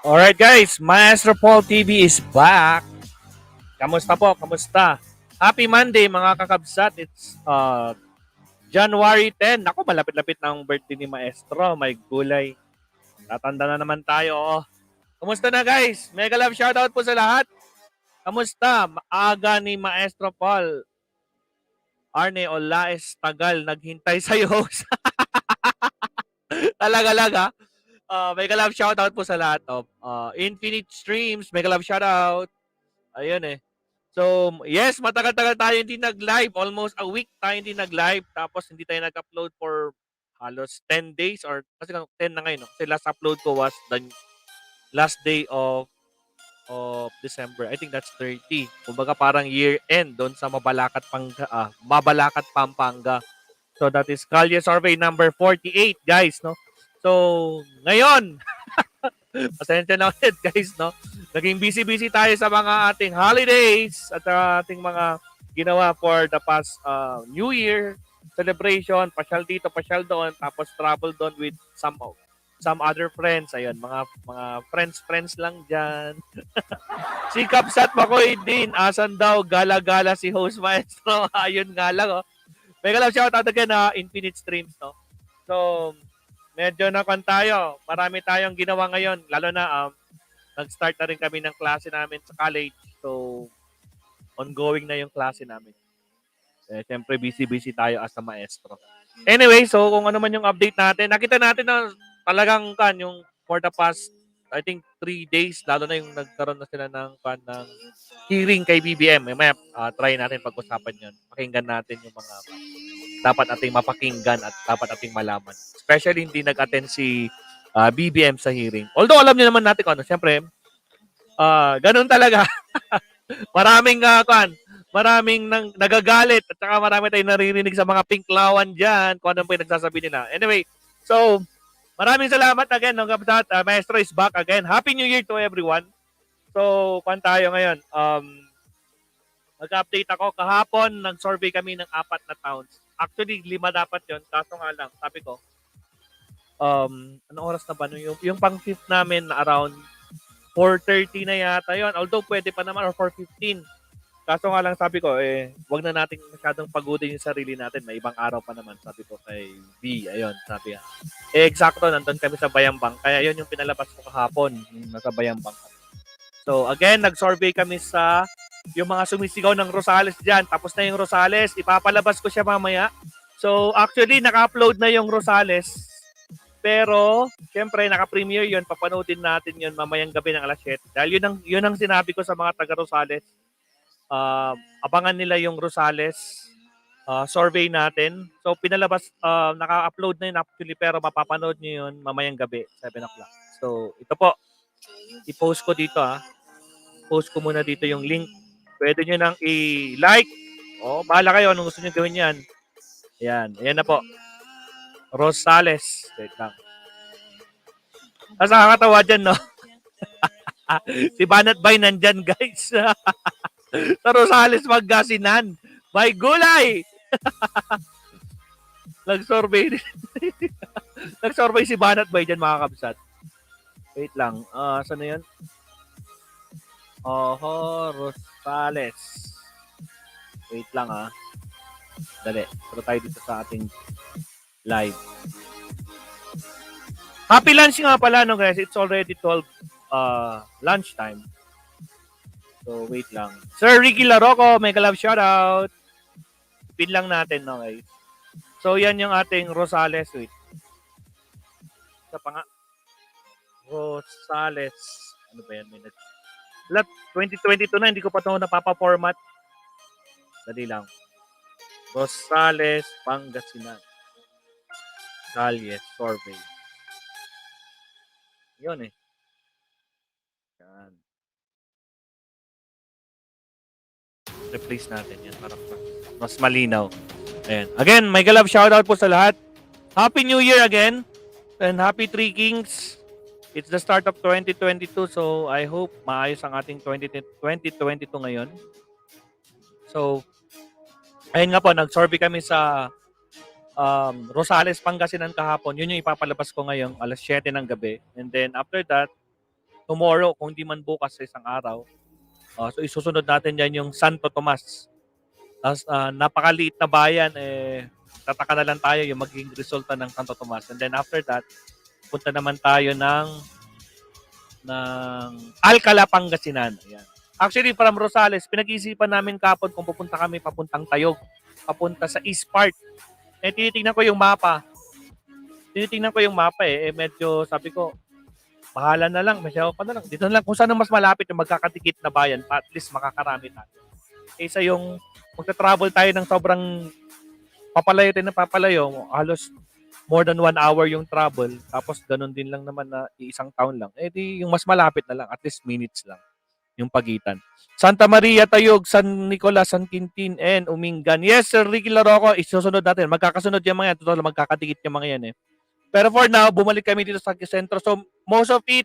Alright guys, Maestro Paul TV is back. Kamusta po? Kamusta? Happy Monday mga kakabsat. It's January 10. Ako, malapit-lapit na ang birthday ni Maestro. May gulay. Tatanda na naman tayo. Oh. Kamusta na guys? Mega love shoutout po sa lahat. Kamusta? Maaga ni Maestro Paul. Arne Olaes Tagal naghintay sa'yo. Talaga lang ha. Mega love shoutout po sa lahat. Infinite Streams, mega love shoutout. Ayun eh. So, yes, matagal-tagal tayo hindi nag-live. Almost a week tayo hindi nag-live. Tapos hindi tayo nag-upload for halos 10 days or kasi 10 na ngayon. No? Kasi last upload ko was the last day of December. I think that's 30. Kumbaga parang year-end doon sa Mabalacat, Pampanga. So that is Kalye survey number 48, guys, no? So, ngayon, pasensya na ulit, guys, no? Naging busy-busy tayo sa mga ating holidays at ating mga ginawa for the past New Year celebration, pasyal dito, pasyal doon, tapos travel doon with some other friends. Ayun, mga friends lang diyan. Si Kapsat Makoy din, asan daw gala-gala si host Maestro? Ayun nga lang, oh. Mega love shoutout again na Infinite Streams, no? So, medyo nakan tayo. Marami tayong ginawa ngayon, lalo na nag-start na rin kami ng klase namin sa college. So, ongoing na yung klase namin. Siyempre, busy-busy tayo as a maestro. Anyway, so kung ano man yung update natin, nakita natin na talagang yung for the past, I think, 3 days, lalo na yung nagkaroon na sila ng hearing kay BBM. May try natin pag-usapan yun. Pakinggan natin yung mga dapat ating mapakinggan at dapat ating malaman. Especially hindi nag-attend si BBM sa hearing. Although alam niyo naman natin kung ano, siyempre, ganun talaga. Maraming nagagalit at saka marami tayong naririnig sa mga pinklawan dyan kung ano po yung nagsasabi nila. Anyway, so maraming salamat again. Maestro is back again. Happy New Year to everyone. So, kung tayo ngayon, nag-update ako. Kahapon, nag-survey kami ng 4 na towns. Actually, 5 dapat yon. Kaso nga lang, sabi ko, anong oras na ba? Yung pang-fifth namin na around 4:30 na yata yon. Although pwede pa naman or 4:15. Kaso nga lang sabi ko, wag na nating masyadong pagodin yung sarili natin. May ibang araw pa naman, sabi ko kay B. Ayun, sabi niya. Eksakto, nandun kami sa Bayambang. Kaya yun yung pinalabas ko kahapon, yung nasa Bayambang. So, again, nag-survey kami sa yung mga sumisigaw ng Rosales dyan. Tapos na yung Rosales, ipapalabas ko siya mamaya. So, actually, naka-upload na yung Rosales. Pero, syempre, naka-premiere yun. Papanoodin natin yun mamayang gabi ng alas 7. Dahil yun ang sinabi ko sa mga taga-Rosales. Abangan nila yung Rosales survey natin. So, pinalabas, naka-upload na yun actually, pero mapapanood nyo yun mamayang gabi, 7 o'clock. So, ito po. I-post ko dito Post ko muna dito yung link. Pwede nyo nang i-like. Bahala kayo. Anong gusto nyo gawin yan? Ayan. Ayan na po. Rosales. Wait lang. Nakakatawa dyan, no? Si Banat Bay nandyan, guys. Sa Rosales Magasinan. May gulay! Nag-survey Nag-survey si Banat Bay dyan, mga kabsat. Wait lang. Saan na yun? Rosales. Wait lang Dali. Pero tayo dito sa ating live. Happy lunch nga pala, no guys. It's already 12 lunchtime. So, wait lang. Sir Ricky Laroco, mega love shoutout. Pin lang natin, no guys. So, yan yung ating Rosales. Wait. Isa pa nga. Rosales. Ano ba yan? 2022 na, hindi ko pa ito napapa-format. Dali lang. Rosales, Pangasinan. Kalye, survey. Yun Yan. Replace natin yan para mas malinaw. Ayan. Again, may galab shoutout po sa lahat. Happy New Year again. And Happy Three Kings. It's the start of 2022, so I hope maayos ang ating 2022 ngayon. So, ayun nga po, nag-survey kami sa Rosales, Pangasinan kahapon. Yun yung ipapalabas ko ngayon, alas 7 ng gabi. And then after that, tomorrow, kung di man bukas sa isang araw. So isusunod natin yan yung Santo Tomas. Tapos napakaliit na bayan, tataka na lang tayo yung magiging resulta ng Santo Tomas. And then after that, punta naman tayo ng Alcala, Pangasinan. Ayan. Actually, from Rosales, pinag-iisipan namin kapon kung pupunta kami papuntang Tayog, papunta sa East Part. Tinitingnan ko yung mapa. Medyo sabi ko, bahala na lang, masyaw pa na lang. Dito na lang, kung saan mas malapit yung magkakatikit na bayan, pa at least makakarami tayo. Kaysa yung magta-travel tayo ng sobrang papalayo, halos more than 1 hour yung travel, tapos ganun din lang naman na isang town lang. Di yung mas malapit na lang, at least minutes lang yung pagitan. Santa Maria, Tayog, San Nicolas, San Quintin, and Umingan. Yes, Sir Ricky Laroco, isusunod natin. Magkakasunod yung mga yan. Total, magkakatikit yung mga yan Pero for now, bumalik kami dito sa sentro. So, most of it,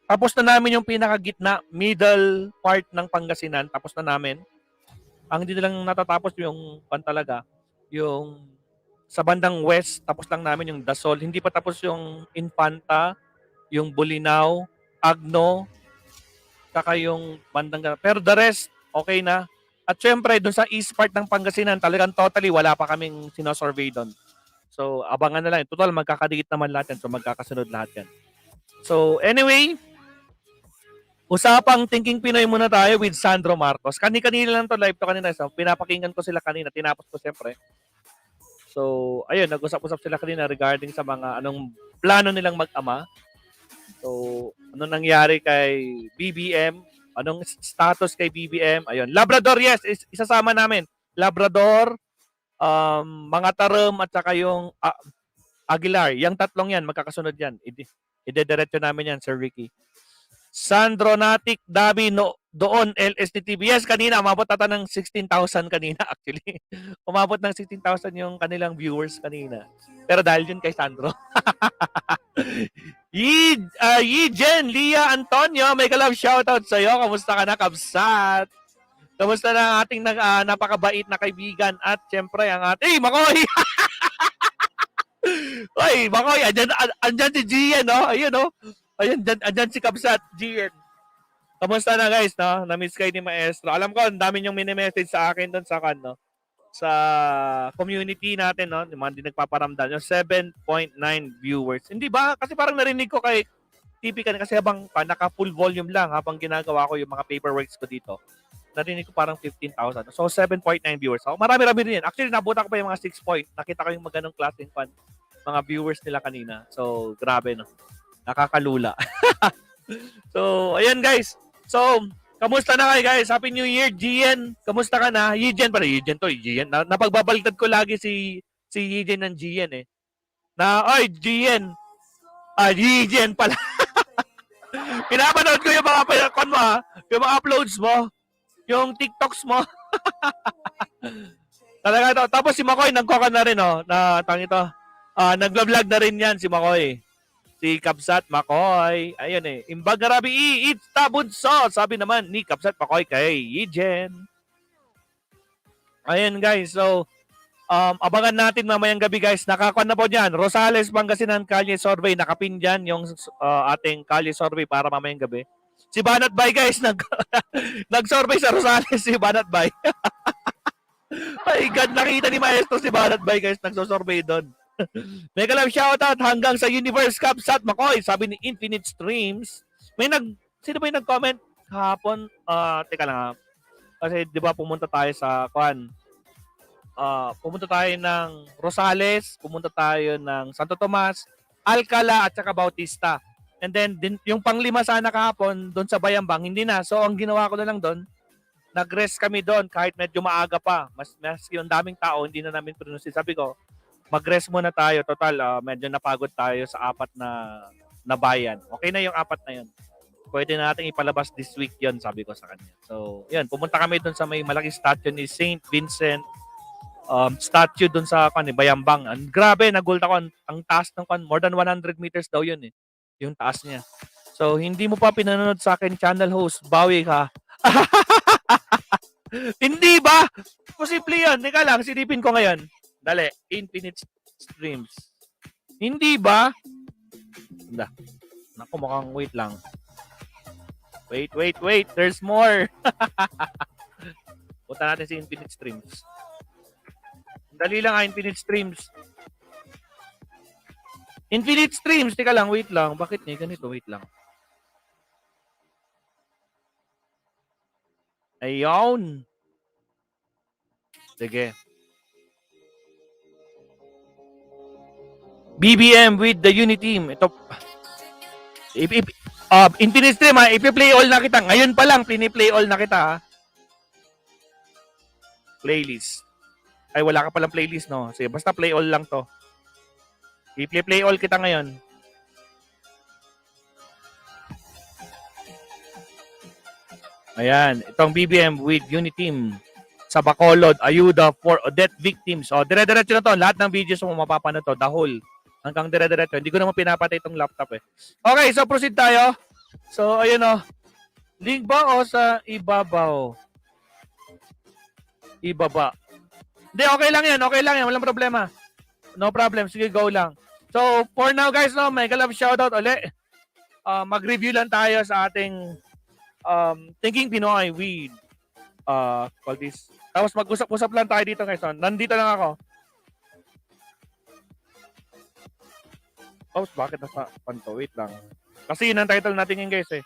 tapos na namin yung pinakagitna, middle part ng Pangasinan. Tapos na namin. Ang hindi lang natatapos yung talaga, yung sa bandang west, tapos lang namin yung Dasol. Hindi pa tapos yung Infanta, yung Bulinaw, Agno, saka yung bandang, pero the rest, okay na. At syempre, dun sa east part ng Pangasinan, talagang totally wala pa kaming sinosurvey doon. So, abangan na lang. Total, magkakadikit naman lahat yan. So, magkakasunod lahat yan. So, anyway, usapang Thinking Pinoy muna tayo with Sandro Marcos. Kanina lang to, live to kanina. So, pinapakinggan ko sila kanina. Tinapos ko siyempre. So, ayun, nag-usap-usap sila kanina regarding sa mga anong plano nilang mag-ama. So, ano nangyari kay BBM? Anong status kay BBM? Ayun, Labrador, yes, isasama namin. Labrador, mga Tarum, at saka yung Aguilar. Yung tatlong yan, magkakasunod yan. Idediretso namin yan, Sir Ricky. Sandro Natik, Dabi, doon, LSTV. Yes, kanina, umabot ata ng 16,000 kanina actually. Umabot ng 16,000 yung kanilang viewers kanina. Pero dahil yun kay Sandro. Jen, Lia, Antonio, may ka-love shoutout sa'yo. Kamusta ka na, Kabsat? Kamusta na ang ating napakabait na kaibigan? At syempre, ang ating, Makoy! Oy, Makoy, andyan si Gian, no? Ayun, no? Ayun, andyan si Kabsat, Gian. Kamusta na guys, no? Na-miss kayo ni Maestro. Alam ko, ang dami niyong mini-message sa akin doon sa no? Sa community natin, no? Yung mga hindi nagpaparamdam. Yung 7.9 viewers. Hindi ba? Kasi parang narinig ko kay TV kasi habang naka-full volume lang habang ginagawa ko yung mga paperworks ko dito. Narinig ko parang 15,000. So, 7.9 viewers. So, marami-rami rin yan. Actually, nabuta ko pa yung mga 6 point. Nakita ko yung maganong klaseng mga viewers nila kanina. So, grabe, no? Nakakalula. So, ayan guys. So, kamusta na kayo guys? Happy New Year, Gian. Kamusta ka na? Yijen pala, Yijen to, Gian. Napagbabaliktad ko lagi si Yijen ng Gian oy, Gian. Yijen pala. Pinapanood ko yung mga yung mga uploads mo, yung TikToks mo. Talaga to. Tapos si Makoy, nagkoka na rin, nagla-vlog na rin yan si Makoy. Si Kabsat Makoy. Ayun Imbag Rabi it's tabunso. Sabi naman ni Kabsat Makoy kay Yijen. Ayun guys. So, abangan natin mamayang gabi guys. Nakakuan na po dyan. Rosales, Pangasinan, Kalye Survey. Nakapin dyan yung ating Kalye Survey para mamayang gabi. Si Banat Bay guys. Nag-survey sa Rosales si Banat Bay. Ay God, nakita ni Maestro si Banat Bay guys. Nagsosurvey doon. Mega love shoutout hanggang sa Universe Cup Sat Makoy, sabi ni Infinite Streams. Sino ba yung nag-comment kahapon? Teka lang kasi di ba pumunta tayo sa pumunta tayo ng Rosales, pumunta tayo ng Santo Tomas, Alcala at saka Bautista. And then yung panglima sana kahapon doon sa Bayambang, hindi na. So ang ginawa ko na lang doon, nag-rest kami doon kahit medyo maaga pa. Mas yung daming tao, hindi na namin pinunusin. Sabi ko, mag-rest muna tayo. Total, medyo napagod tayo sa 4 na bayan. Okay na yung 4 na yun. Pwede natin ipalabas this week yon, sabi ko sa kanya. So, yun. Pumunta kami dun sa may malaking statue ni Saint Vincent. Statue dun sa Bayambang. Grabe, nagult ako. Ang taas ng more than 100 meters daw yun yung taas niya. So, hindi mo pa pinanonood sa akin, channel host. Bawi ka. Hindi ba? Posible yun. Teka lang, silipin ko ngayon. Dali, Infinite Streams. Hindi ba? Naku, mukhang wait lang. Wait. There's more. Punta natin si Infinite Streams. Dali lang Infinite Streams. Infinite Streams, teka lang, wait lang. Bakit niya ganito? Wait lang. Ayun. Sige. BBM with the Uni Team. Ito. Infinite Stream ha. Ipi-play all na kita. Ngayon pa lang, pini-play all na kita ha. Playlist. Ay, wala ka palang playlist, no? Sige, basta play all lang to. I-play all kita ngayon. Ayan. Itong BBM with Uni Team. Sa Bacolod, ayuda for death victims. O, dire-diretso na to. Lahat ng videos mo mapapanood to. The whole. Hanggang dire-diretso. Hindi ko naman pinapatay itong laptop eh. Okay, so proceed tayo. So, ayun o. Link ba o sa ibabaw? Ibaba. Hindi, okay lang yan. Walang problema. No problem. Sige, go lang. So, for now guys, no, mega love shoutout ulit. Mag-review lang tayo sa ating Thinking Pinoy with call this. Tapos mag-usap-usap lang tayo dito guys. Nandito lang ako. Oh, bakit nasa panto? Wait lang. Kasi yun ang title natin ngayon guys eh.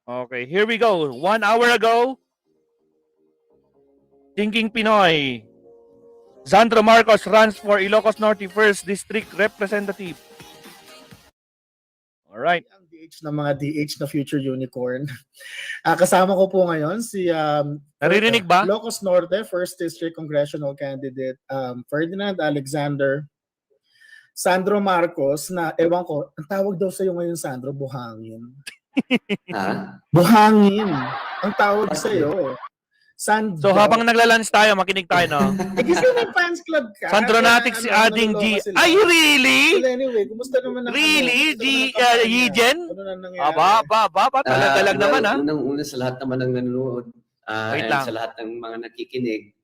Okay, here we go. 1 hour ago, Thinking Pinoy. Sandro Marcos runs for Ilocos Norte 1st District Representative. Alright. Ang DH ng mga DH na future unicorn. Kasama ko po ngayon si naririnig ba? Ilocos Norte 1st District Congressional Candidate Ferdinand Alexander Sandro Marcos na ewan ko, ang tawag daw sa iyo ngayon Sandro, buhangin. Ha? Buhangin. Ang tawag sa iyo. Sandro. So habang nagla-lunch tayo, makinig tayo, no? Kasi may fans club ka. Sandronatic si Ading G. Ay, really? Well, anyway, kumusta naman ang really? Yijen? Ano na nangyari? Talaga lang naman, ha? Unang-una sa lahat naman ng nanonood and lang. sa lahat ng mga nakikinig,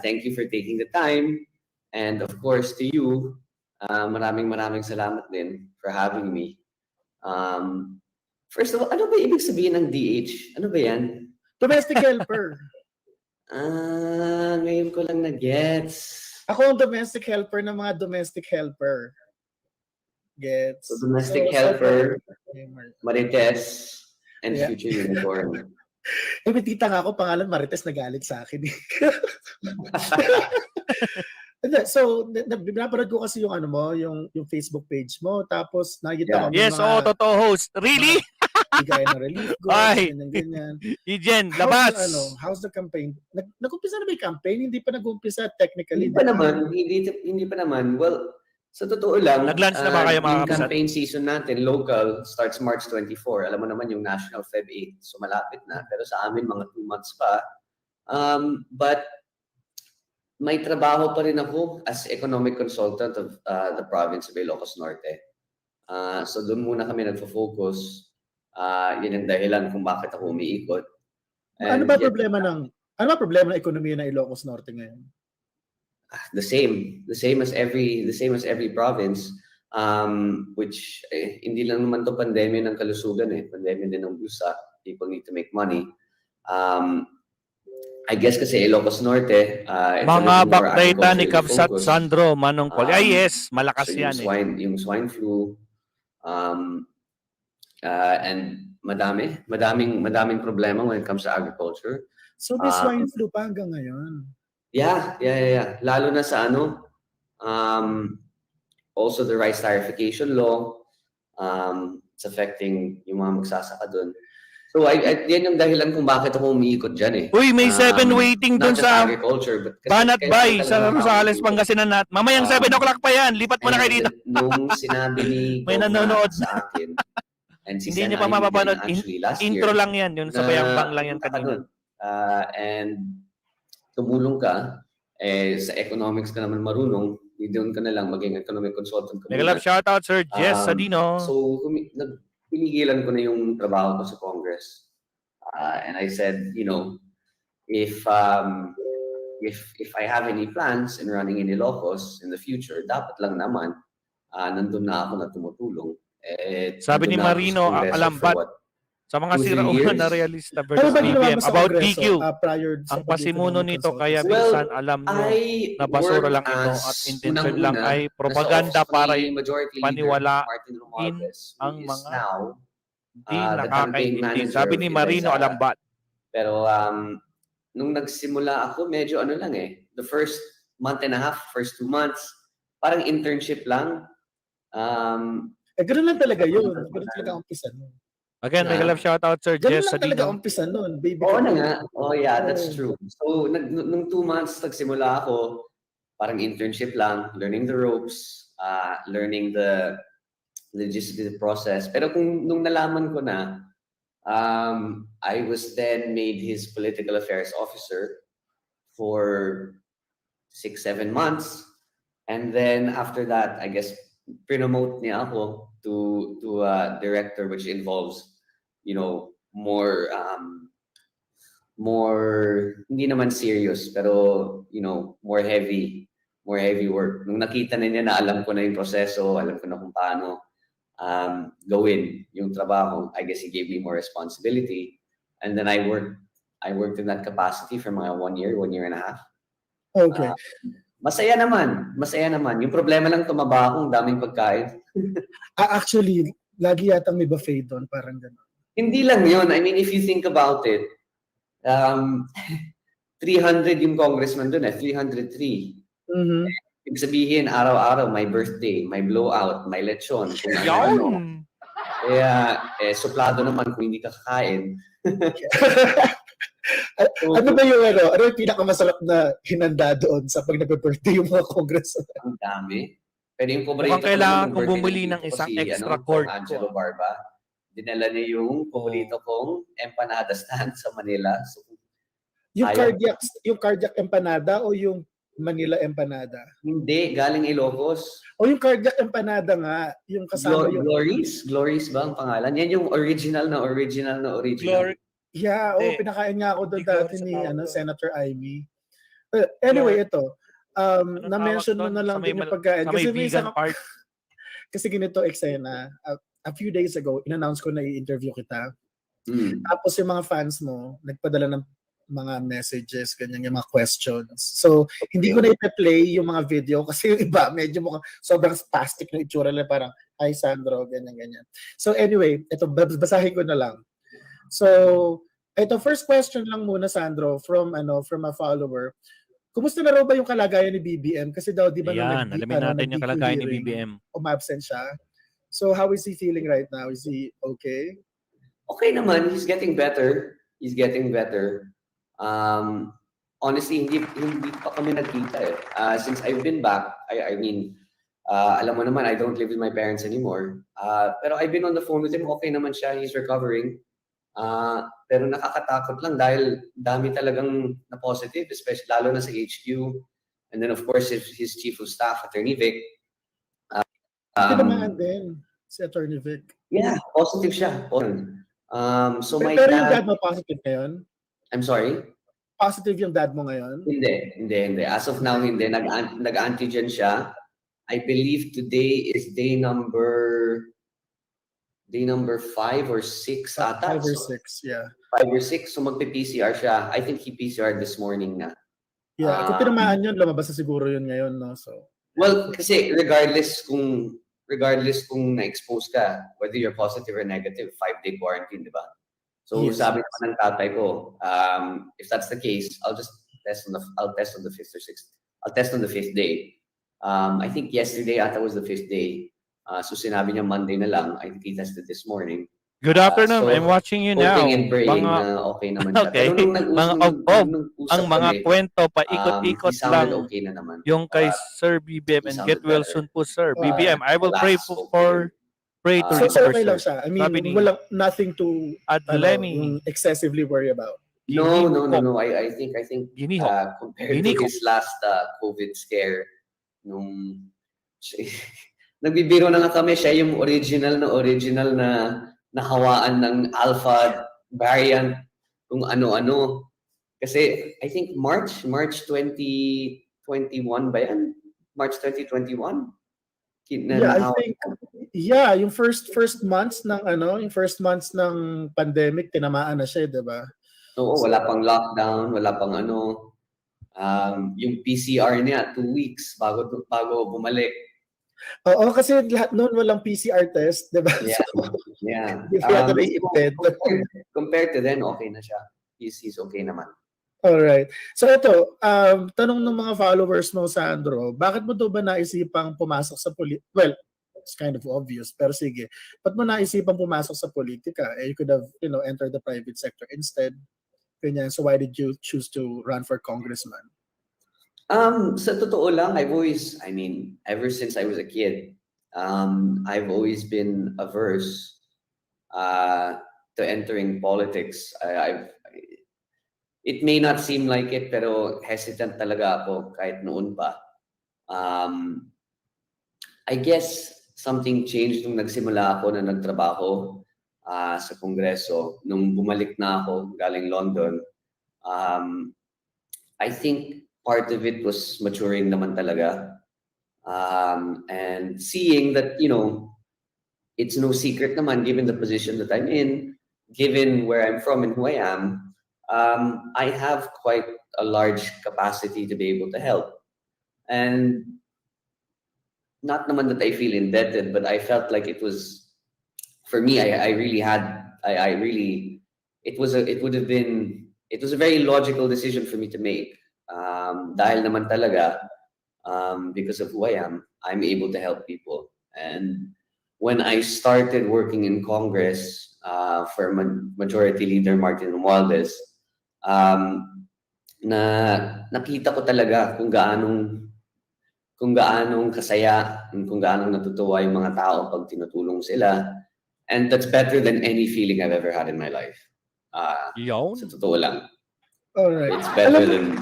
thank you for taking the time. And of course, to you, maraming salamat din for having me. First of all, ano ba ibig sabihin ng DH? Ano ba yan? Domestic helper. Ngayon ko lang na-gets. Ako ang domestic helper ng mga domestic helper. Gets? So, domestic helper, Marites, and future unicorn. May tita nga ako, pangalan Marites, nagalit sa akin. So, napanood ko kasi yung ano mo, yung Facebook page mo, tapos nakikita ko yes, totoo host. Really? Bigay ng relief goods, ganyan. Ijen, labas. How's the campaign? Nag-umpisa na ba yung campaign? Hindi pa nag-umpisa technically. Hindi pa naman. Well, sa totoo lang, nag-lunch na ba kayo mga yung campaign season natin, local, starts March 24. Alam mo naman yung national Feb 8, so malapit na. Pero sa amin, mga 2 months pa. But may trabaho pa rin ako as economic consultant of the province of Ilocos Norte. So doon muna kami nagfo-focus. Yun ang dahilan kung bakit ako umiikot. Ano ba problema ng ekonomiya ng Ilocos Norte ngayon? The same as every province, which hindi lang naman to pandemya ng kalusugan pandemya din ng busa. People need to make money. I guess kasi Ilocos Norte, mga bakterita ni Kabsat Sandro Manongkol. Yes, malakas so yan yung swine flu, and madaming problema when it comes to agriculture. So may swine flu pa hanggang ngayon? Yeah. Lalo na sa also the rice tarification law, it's affecting yung mga magsasaka doon. So yan yung dahilan kung bakit ako umiikot dyan Uy, may 7 waiting doon sa Banat Bay sa Rosales, Pangasinan. Mamayang 7 o'clock pa yan. Lipat mo na kayo dito. Nung sinabi ni may nanonood sa akin, and si hindi niyo pa mapapanood. Intro lang yan. Yun sa Bayambang lang yan kanina. And tumulong ka, sa economics ka naman marunong, doon ka na lang maging economic consultant. Mega love shoutout, Sir Jess Sadino. So, pinigilan ko na yung trabaho ko sa Congress. And I said, if I have any plans in running in Ilocos in the future, dapat lang naman nandun na ako na tumutulong. Sabi ni nandun na ako sa Marino, Kongreso for alambat what? sa mga 2-3 siraulan years? na realista Ano versus ba ginawa BBM mo sa about Kongreso DQ. prior sa Ang pasimuno nito kaya consultancy? Well, minsan alam nyo I na basura worked lang ito as at intention lang unang-una, ay nasa propaganda office ko para ni Majority Leader paniwalain Martin Romualdez, who ang is mga now di the campaign nakakaintindi. manager Sabi of ni Inday Marino Sara. Alambat. Pero nung nagsimula ako, medyo ano lang eh. The first month and a half, first 2 months, parang internship lang. Ganun lang talaga yun. Ganun talaga ang umpisa nun. Again, may Na- love shoutout Sir Ganun Jess lang talaga Sadino. umpisa nun, baby. Oo ka na pa. nga. Oh yeah, that's Oo. true. So, nung 2 months, nagsimula ako, parang internship lang, learning the ropes, learning the legislative process. Pero nung nalaman ko na, I was then made his political affairs officer for 6-7 months. And then after that, I guess, promote niya ako to a director, which involves, more hindi naman serious, pero, more heavy work. Nung nakita na niya na alam ko na yung proseso, alam ko na kung paano gawin yung trabaho, I guess he gave me more responsibility. And then I worked in that capacity for mga 1 year and a half. Okay. Masaya naman. Yung problema lang, tumaba akong daming pagkain. Actually, lagi yatang may buffet doon, parang gano'n. Hindi lang yun. I mean, if you think about it, 300 yung congressman doon 303. Mhm. Ibig sabihin, araw-araw, may birthday, may blowout, may lechon, kung ano. Kaya, suplado naman kung hindi ka kakain. Ano ba yung ano yung pinakamasarap na hinanda doon sa pag nag-birthday yung mga congress? Ang dami. Pero yung paborito Mukhang kailangan kong birthday bumili ng tito ko isang si, extra Kong cord Angelo ko. Barba. Dinala niya yung paborito kong empanada stand sa Manila. So, Yung cardiac empanada o yung Manila empanada? hindi, galing Ilocos. O yung cardiac empanada nga, yung kasama yung... Glories ba ang pangalan? Yan yung original na. Glory. Yeah, Hindi. pinakain nga ako doon Hindi dati Glory sa ni tawag doon. Senator Amy. Anyway, ito. Anong Na-mention tawag mo na doon? lang Sa may din yung pagkain. Sa may Kasi vegan part. kasi ganito eksena. A few days ago, in-announce ko na i-interview kita. Tapos yung mga fans mo, nagpadala ng mga messages, ganyan, yung mga questions. So, hindi ko na i-play yung mga video kasi yung iba, medyo mukhang sobrang spastic na itsura nila, parang, hi Sandro, ganyan. So anyway, ito, basahin ko na lang. So, ito, first question lang muna, Sandro, from a follower. Kumusta na raw ba yung kalagayan ni BBM? Kasi daw, di ba, Ayan, alamin natin yung kalagayan ni BBM. Umabsent siya. So, how is he feeling right now? Is he okay? Okay naman. He's getting better. Honestly, hindi pa kami nagkita eh. Since I've been back, I mean, alam mo naman, I don't live with my parents anymore. Pero I've been on the phone with him. Okay naman siya. He's recovering. Pero nakakatakot lang dahil dami talagang na positive, especially lalo na sa HQ. And then of course, his chief of staff, Attorney Vic. Tinamaan din si Attorney Vic. Yeah, positive siya. So pero yung dad mo positive ngayon? I'm sorry? Positive yung dad mo ngayon? Hindi. As of now, hindi. Nag-antigen siya. I believe today is day number 5 or 6 ata. 5 or 6, yeah. 5 or 6. So magpe-PCR siya. I think he PCR this morning na. Yeah, kung tinamaan yun, lumabas na siguro yun ngayon, no? So, well, kasi regardless kung na-expose ka, whether you're positive or negative, 5-day quarantine, di ba? So yes. Sabi naman ng tatay ko, if that's the case, I'll test on the 5th or 6th. I'll test on the 5th day. I think yesterday ata was the 5th day. So sinabi niya Monday na lang. I think he tested this morning. Good afternoon. I'm watching you now. Hoping and praying na okay naman siya. Okay. Pero Ang mga kwento, paikot-ikot lang. Okay na naman. Yung kay Sir BBM and get well soon po, Sir. BBM, I will pray to so recover, okay lang sir. siya. I mean, walang nothing to yung excessively worry about. No. I think compared to his last COVID scare, nung nagbibiro na nga kami, siya yung original na nahawaan ng alpha variant, kung ano-ano. Kasi I think March 2021 ba yan? March 2021? Yeah, I think yung first months ng yung first months ng pandemic tinamaan na siya, 'di ba? Oo, wala pang lockdown, wala pang yung PCR niya 2 weeks bago bumalik. Oo, kasi lahat noon walang PCR test, 'di ba? Yeah. Yeah. Kaya na-i-embed. Compared to then, okay na siya. He's okay naman. Alright. So ito, tanong ng mga followers mo, Sandro, bakit mo daw ba naisipang pumasok sa well, it's kind of obvious, pero sige. Ba't mo naisipang pumasok sa politika? You could have, entered the private sector instead. Ganyan. So why did you choose to run for congressman? Sa totoo lang, ever since I was a kid, I've always been averse to entering politics. It may not seem like it, pero hesitant talaga ako kahit noon pa. I guess something changed nung nagsimula ako na nagtrabaho sa Kongreso. Nung bumalik na ako galing London, I think part of it was maturing naman talaga. And seeing that, it's no secret naman given the position that I'm in, given where I'm from and who I am, I have quite a large capacity to be able to help. And not naman that I feel indebted, but I felt like it was, for me, it was a very logical decision for me to make. Dahil naman talaga, because of who I am, I'm able to help people. And when I started working in Congress for Majority Leader Martin Romualdez, nakita ko talaga kung gaanong kasaya, kung gaanong natutuwa yung mga tao pag tinutulong sila. And that's better than any feeling I've ever had in my life. Sa totoo lang. Alright. It's better than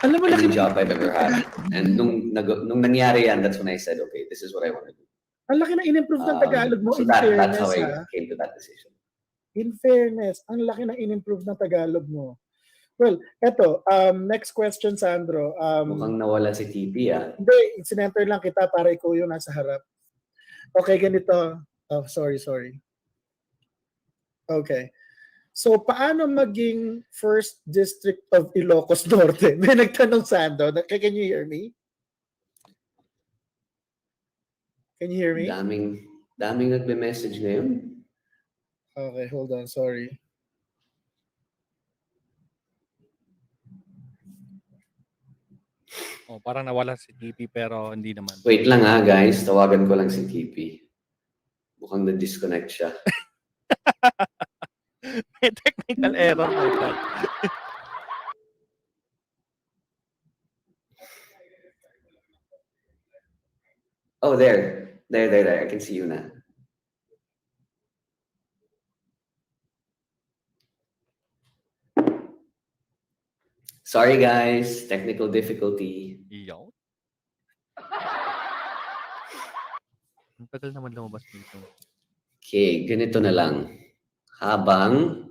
any job I've ever had. And nung nangyari yan, that's when I said, okay, this is what I want to do. Ang laki na in-improve ng Tagalog mo, so in fairness. That's how I came to that decision. In fairness, ang laki na in-improve ng Tagalog mo. Well, eto, next question, Sandro. Mukhang nawala si TP, Hindi, sinenter lang kita para ikaw yung nasa harap. Okay, ganito. Oh, sorry. Okay. So, paano maging First District of Ilocos Norte? May nagtanong, Sandro. Can you hear me? Can you hear me? Daming nagbe-message ngayon. Okay, hold on. Sorry. Oh, parang nawala si TP pero hindi naman. Wait lang guys. Tawagan ko lang si TP. Mukhang na-disconnect siya. May technical error po. Oh, there. I can see you na. Sorry guys, technical difficulty. Yo. Ang tagal naman lumabas dito. Okay, ganito na lang. Habang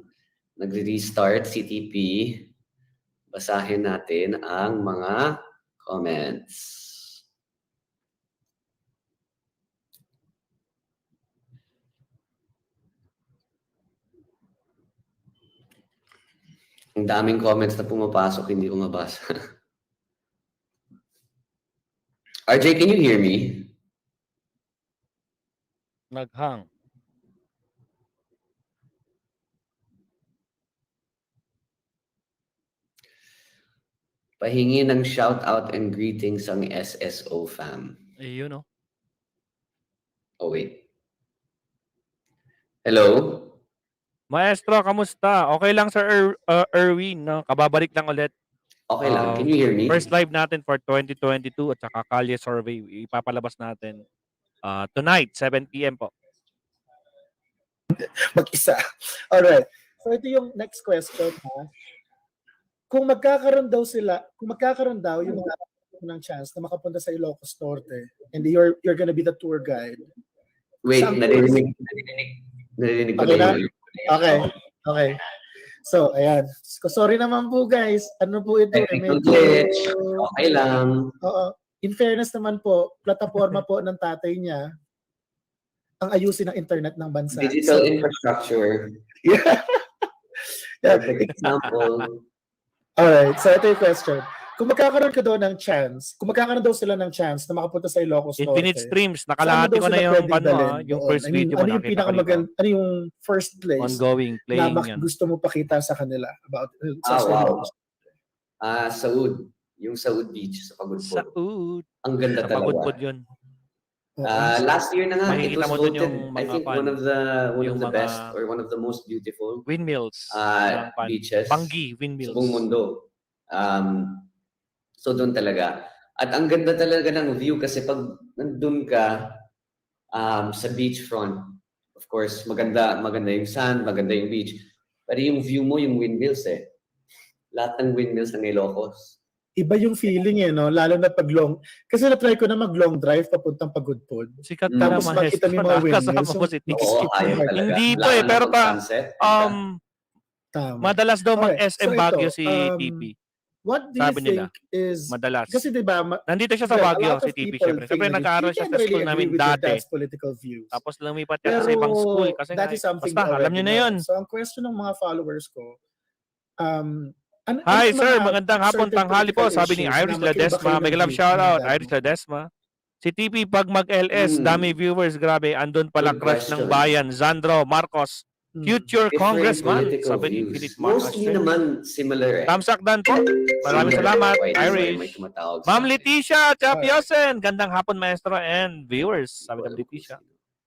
nagre-restart si TP, basahin natin ang mga comments. Ang daming comments na pumapasok, hindi ko mabasa. RJ, can you hear me? Naghang. Pahingi ng shout-out and greetings ang SSO fam. Ayun, no? Oh, wait. Hello? Maestro, kamusta? Okay lang, Sir Erwin, no? Kababalik lang ulit. Okay lang. Can you hear me? First live natin for 2022 at saka Kalye survey. Ipapalabas natin tonight, 7 p.m. po. Mag-isa. Alright. So ito yung next question. Kung magkakaroon daw yung mga ng chance na makapunta sa Ilocos Norte and you're gonna be the tour guide. Wait, narinig ko na yun. Okay. So, ayan. Sorry naman po guys. Ano po ito? Technical glitch. Okay lang. Oo. in fairness naman po, plataforma po ng tatay niya ang ayusin ng internet ng bansa. Digital infrastructure. Yeah. Yeah. Perfect example. Alright, so ito yung question. Kung magkakaroon ka daw ng chance, kung magkakaroon daw sila ng chance na makapunta sa Ilocos Norte, Infinite streams. Nakalahati ko na yung yung first video mo nakita ko rito. Ano yung first place Ongoing, na playing yan. gusto mo pakita sa kanila about Wow. Saud. Yung Saud Beach sa Pagudpod. Saud. Ang ganda Sa Pagudpod talaga. yun. Last year na nga, it Makikita was mo dun voted, yung I think, mga one of the mga best or one of the most beautiful windmills. beaches Panggi sa windmills. buong mundo. So doon talaga. At ang ganda talaga ng view kasi pag nandun ka sa beachfront, of course, maganda yung sand, maganda yung beach. Pero yung view mo, yung windmills eh. Lahat ng windmills ng Ilocos. Iba yung feeling eh, no? Lalo na pag long, kasi na-try ko na mag-long drive papuntang Pagudpod. Sikat Tapos na makita mo yung mga windmills. mo si Tix. Oo, ayaw talaga. Hindi po eh, pero madalas daw mag-SM Baguio si TP. What do you think is... Madalas. Kasi diba... Nandito siya sa Baguio, si TP syempre. Siyempre nag-aaral siya sa school namin dati. Tapos lumipat siya sa ibang school. Kasi basta, alam niyo na yun. So ang question ng mga followers ko, hi sir, magandang hapon, tanghali po. Sabi ni Iris Ledesma. Mega love shoutout, Iris Ledesma. Si TP pag mag-LS, dami viewers, grabe. Andun pala crush ng bayan, Sandro Marcos. Future congressman. Sabi ni Philip Marcos. Mostly naman similar eh. Tamsak dan po. Maraming salamat, Irish. Ma'am Leticia Chapiosen. Gandang hapon, Maestro and viewers. Sabi ni Leticia.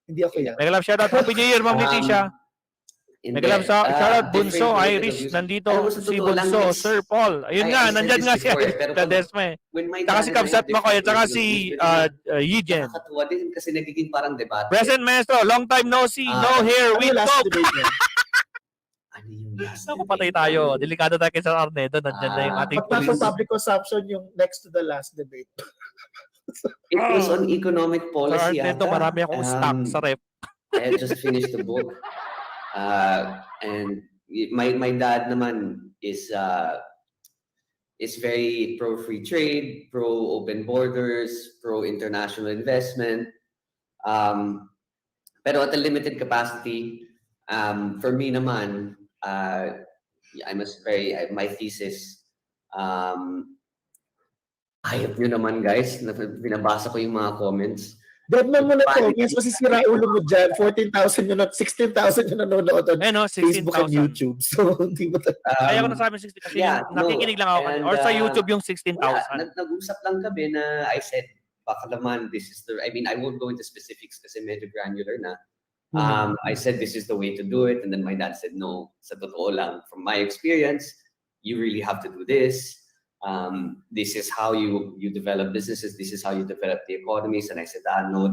Hindi ako yan. Mega love shoutout. Happy New Year, Ma'am Leticia. Mega love shoutout. Bunso, Irish. Nandito si Bunso, Sir Paul. Ayun nga, nandyan nga si Ledesma eh. Tsaka si Kapsat Makoy, tsaka si Yijen. Nakakatuwa din kasi nagiging parang debate. Present Maestro, long time no see, no hair, with coke. Ano yung last Naku, patay tayo. Delikado tayo kay Sir Arnedo. Nandyan na yung ating police. Pag public consumption yung next to the last debate. It was on economic policy. Sir Arnedo, marami akong stock sa rep. I had just finished the book. And my dad naman is very pro free trade, pro open borders, pro international investment. Pero at a limited capacity, for me naman, my thesis, hayop nyo naman guys, binabasa ko yung mga comments. Deadman mo na to, yes, masisira ulo mo dyan, 14,000 yun at 16,000 yun nanonood on Facebook and YouTube. So, hindi mo kaya ko nasabi 16 kasi nakikinig lang ako. Or sa YouTube yung 16,000. Nag-usap lang kami na I said, baka naman, I won't go into specifics kasi medyo granular na. I said, this is the way to do it. And then my dad said, no, sa totoo lang, from my experience, you really have to do this. This is how you develop businesses. This is how you develop the economies. And I said, no,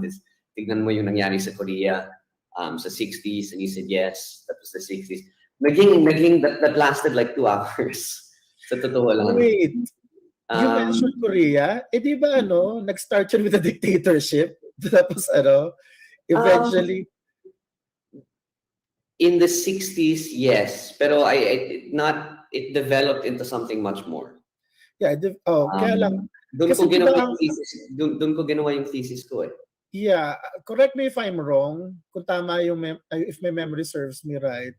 tignan mo yung nangyari sa Korea sa 60s. And he said, yes, that was the 60s. That lasted like 2 hours. Sa totoo lang. Wait, you mentioned Korea? Di ba nag-start yun with a dictatorship? Tapos eventually... in the 60s, yes. Pero it developed into something much more. Yeah, kaya lang. Doon ko ginawa yung thesis ko eh. Yeah, correct me if I'm wrong. Kung tama if my memory serves me right,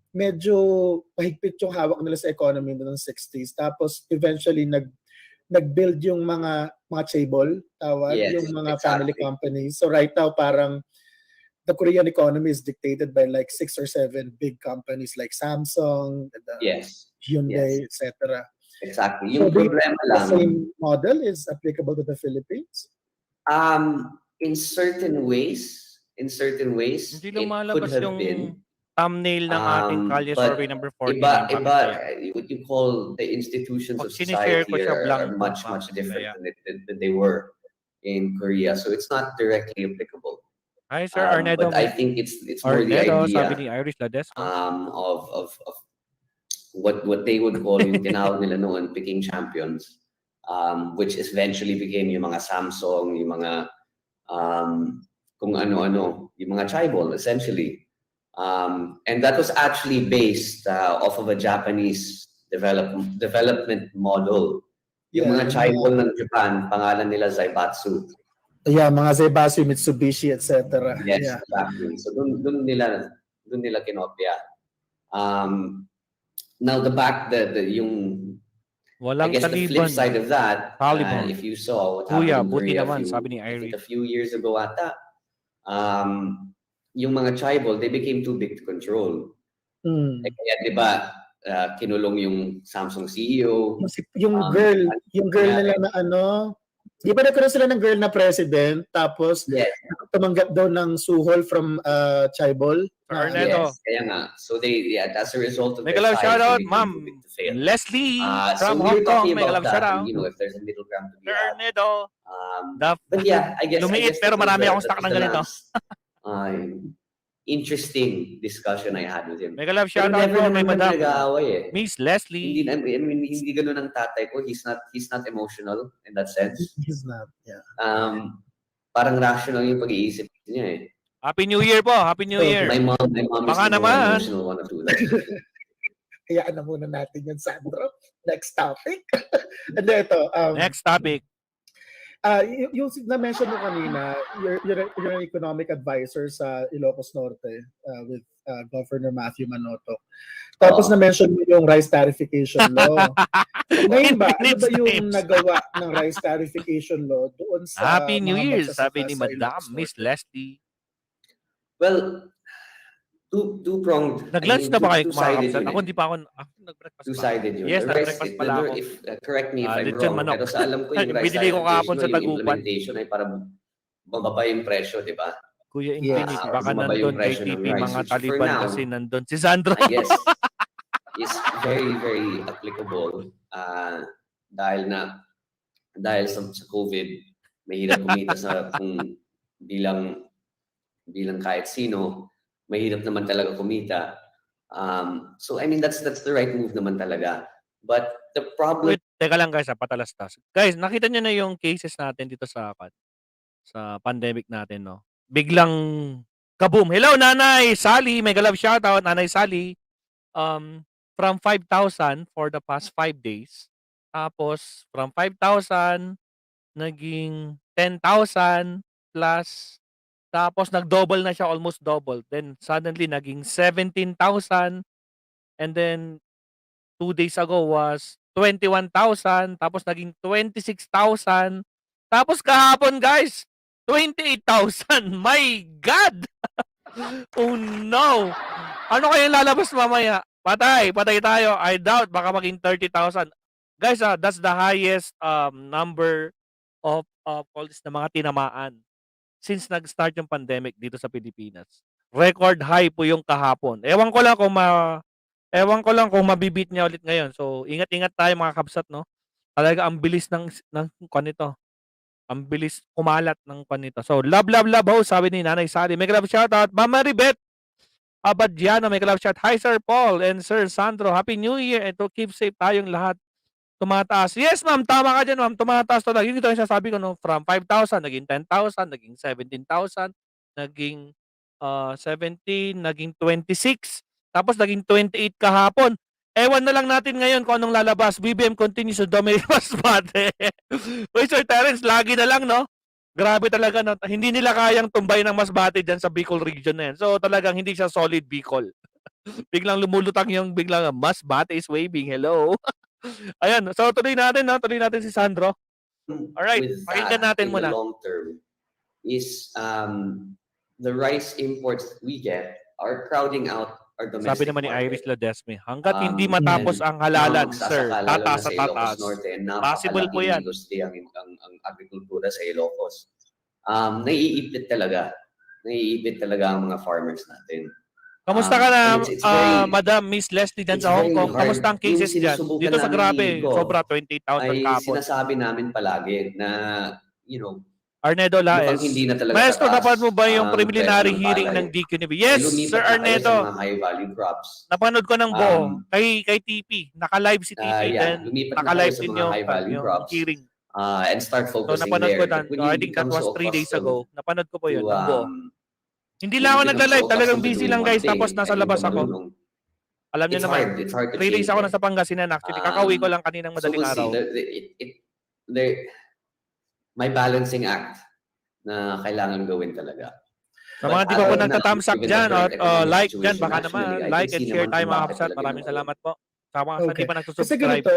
medyo mahigpit yung hawak nila sa economy noong 60s. Tapos eventually nag-build yung mga chaebol, tawag, yung mga family companies. So right now parang the Korean economy is dictated by like 6 or 7 big companies like Samsung, Hyundai, etc. Exactly. Yung problema lang. The same model is applicable to the Philippines? In certain ways, hindi lumalabas yung thumbnail ng ating Kalye survey number 49. Iba, what you call the institutions of society are much different than they were in Korea. So it's not directly applicable. Hi, Sir Arnedo. But I think it's more the idea sabi ni Irish Ledesma. Of what they would call yung tinawag nila noon picking champions, which eventually became yung mga Samsung, yung mga kung ano-ano, yung mga chaebol essentially. And that was actually based off of a Japanese development model Yung mga chaebol ng Japan, pangalan nila Zaibatsu. Yeah, mga Zaibatsu, Mitsubishi, etc. Yes, Yeah. exactly. So dun nila kinopya. Now yung I Walang guess the flip Taliban. side of that, Taliban. if you saw what Kuya, happened in buti Korea naman, sabi ni I think Iris. a few years ago ata, yung mga chaebol, they became too big to control. Kaya di ba, kinulong yung Samsung CEO. Yung girl nila na di ba nagkaroon sila ng girl na president, tapos yes, tumanggap daw ng suhol from chaebol? Arnedo. Yes, kaya nga. So as a result of Mega their love size, shout out, they became Ma'am too big to fail. Leslie So from we Hong were Kong. talking Mega about love shout that, out. and, if there's a middle ground to be had. Arnedo. But yeah, I guess Lumiit pero marami akong stock ng ganito. Interesting discussion I had with him. Mega love shout out never po kay naman Madam nag-aaway eh. Miss Leslie. Hindi ganun ang tatay ko. He's not emotional in that sense. He's not, yeah. Parang rational yung pag-iisip niya eh. Happy New Year po. Happy New Year. My mom Baka is the more naman. emotional one of two. Like, Hayaan na muna natin yan, Sandro. Next topic. And ito, Next topic. yung na-mention mo kanina, you're an economic advisor sa Ilocos Norte with Governor Matthew Manotoc. Tapos na-mention mo yung rice tarification law. Ngayon ba, ano ba yung nagawa ng rice tarification law doon sa Happy New mga Year, magsasaka sabi ni sa Madam Ilocos Miss Norte? Leslie. well, two-pronged. Nag-lunch na ba kayo two-sided kumakapsat? yun Ako hindi pa ako nag-breakfast pa. Two-sided yun. Yes, The rest, nag-breakfast pala ako. correct me if I'm lechon wrong, manok. pero sa alam ko yung rice Binili ko kahapon sa tarification, yung Tagupan. implementation ay para bababa yung presyo, di ba? Kuya Infinite, baka bumaba nandun yung kay presyo ng TP rice, mga which for Taliban now, kasi nandun si Sandro. I guess is very, very applicable dahil sa COVID, mahirap kumita sa kung bilang kahit sino, mahirap naman talaga kumita. So I mean that's the right move naman talaga. But the problem Wait, teka lang guys, patalastas. Guys, nakita niyo na yung cases natin dito sa pandemic natin, no? Biglang kaboom. Hello, Nanay Sally. Mega love shoutout, Nanay Sally. From 5,000 for the past 5 days. Tapos, from 5,000, naging 10,000 plus. Tapos, nag-double na siya, almost double. Then, suddenly, naging 17,000. And then, 2 days ago was 21,000. Tapos, naging 26,000. Tapos, kahapon, guys, 28,000. My God! Oh no! Ano kaya lalabas mamaya? Patay tayo. I doubt baka maging 30,000. Guys, that's the highest number of calls na mga tinamaan since nag-start yung pandemic dito sa Pilipinas. Record high po yung kahapon. Ewan ko lang kung mabibit niya ulit ngayon. So, ingat-ingat tayo mga kabsat, no? Talaga ang bilis ng kanito. Ang bilis kumalat ng panito. So, love ho, sabi ni Nanay Sally. May love shoutout. Mama Ribet Abadjiano, may love shout. Hi, Sir Paul and Sir Sandro. Happy New Year and to keep safe tayong lahat. Tumataas. Yes, ma'am. Tama ka dyan, ma'am. Tumataas talaga. Yun ito yung sasabi ko, no? From 5,000, naging 10,000, naging 17,000, naging 17, naging 26, tapos naging 28 kahapon. Ewan na lang natin ngayon kung anong lalabas. BBM continues to dominate Masbate. Uy, Sir Terence, lagi na lang, no? Grabe talaga, no? Hindi nila kayang tumbay ng Masbate dyan sa Bicol region na yan. So, talagang hindi siya solid Bicol. Biglang lumulutang yung Masbate is waving. Hello. Ayan, so tuloy natin, no? Tuloy natin si Sandro. Alright, pakinggan natin muna. In the long term is the rice imports we get are crowding out our domestic Sabi naman ni market. Iris Ledesme, hanggat hindi matapos ang halalan, sir, tataas sa tataas. Possible po yan. Ang agrikultura sa Ilocos. Naiipit talaga ang mga farmers natin. Kamusta ka na, Madam Miss Leslie dyan sa Hong Kong? Kamusta ang cases dyan? Dito sa grabe, sobra 28,000 kapon. Sinasabi namin palagi na, Arnedo Laes. hindi na talaga Maestro, napanood mo ba yung preliminary presyo ng hearing palay. ng DQNB? Yes, Sir Arnedo. Sa mga high value crops. Napanood ko ng buo. Kay TP. Naka-live si TP. Then, naka-live din yung hearing. And start focusing so, napanood ko there. I think that was 3 days ago. Napanood ko po yun. Ng buo. Hindi lang ako nagla-live. Talagang busy lang, guys. Tapos nasa labas ako. Alam niyo naman, It's hard to 3 days change ako it. nasa Pangasinan actually. Kakauwi ko lang kaninang So madaling we'll see. araw. May balancing act na kailangan gawin talaga. Sa mga di pa po nagtatamsak given the dyan, current like economic dyan, situation baka nationally, naman, I like can and see share naman tayo kung mga bakit kapsat. talaga Maraming ginagawa. salamat po. Sa mga hindi pa Kasi nagsusubscribe. ganito,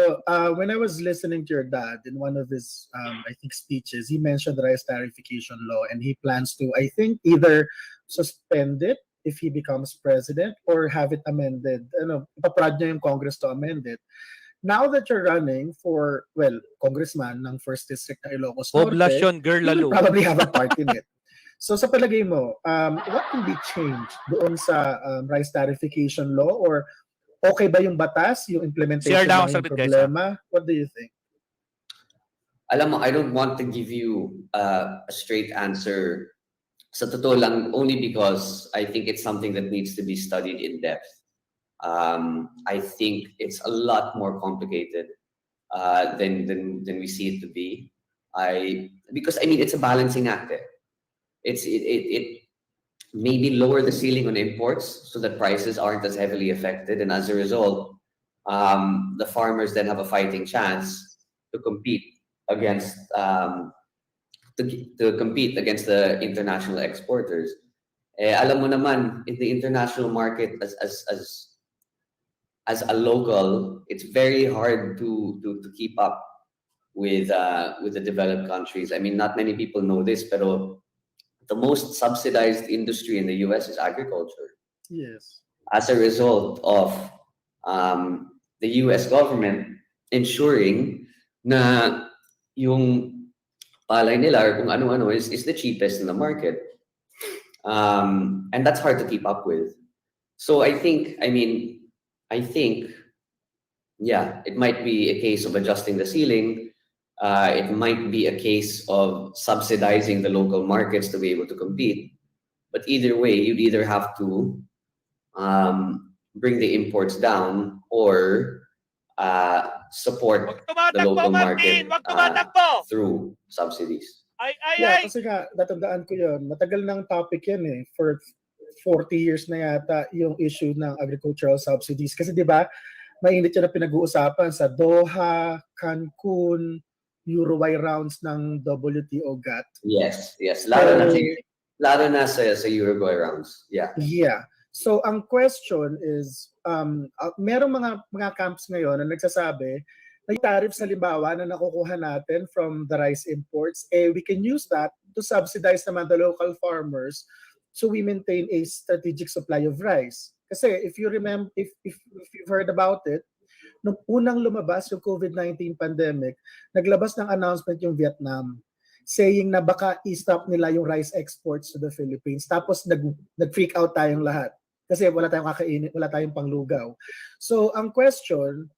when I was listening to your dad in one of his, I think, speeches, he mentioned the rice tarification law, and he plans to, I think, either suspend it if he becomes president or have it amended. Ipaprod niya yung Congress to amend it. Now that you're running for, well, congressman ng first district ng Ilocos Norte, Poblasyon girl you will lalo. probably have a part in it. So sa palagay mo, what can be changed doon sa rice tarification law, or okay ba yung batas, yung implementation Share lang ng yung saglit, guys, problema? What do you think? Alam mo, I don't want to give you a straight answer sa totoo lang, only because I think it's something that needs to be studied in depth. I think it's a lot more complicated than we see it to be. Because I mean, it's a balancing act. It maybe lower the ceiling on imports so that prices aren't as heavily affected, and as a result, the farmers then have a fighting chance to compete against to compete against the international exporters. Alam mo naman, in the international market, as a local, it's very hard to keep up with the developed countries. I mean, not many people know this, pero the most subsidized industry in the US is agriculture. Yes. As a result of the US government ensuring na yung palay nila or kung ano-ano is the cheapest in the market. And that's hard to keep up with. So I think, yeah, it might be a case of adjusting the ceiling. It might be a case of subsidizing the local markets to be able to compete. But either way, you'd either have to bring the imports down or support the local market through subsidies. Kasi nga, natandaan ko yun. Matagal ng topic yan eh. For 40 years na yata yung issue ng agricultural subsidies. Kasi di ba, mainit yan na pinag-uusapan sa Doha, Cancun, Uruguay rounds ng WTO GATT. Yes. Lalo na sa Uruguay rounds. Yeah. So ang question is, merong mga camps ngayon na nagsasabi na yung tariffs halimbawa na nakukuha natin from the rice imports, we can use that to subsidize naman the local farmers so we maintain a strategic supply of rice. Kasi if you remember, if you've heard about it, nung unang lumabas yung COVID-19 pandemic, naglabas ng announcement yung Vietnam saying na baka i-stop nila yung rice exports to the Philippines. Tapos nag-freak out tayong lahat kasi wala tayong kakainin, wala tayong panglugaw. So ang question,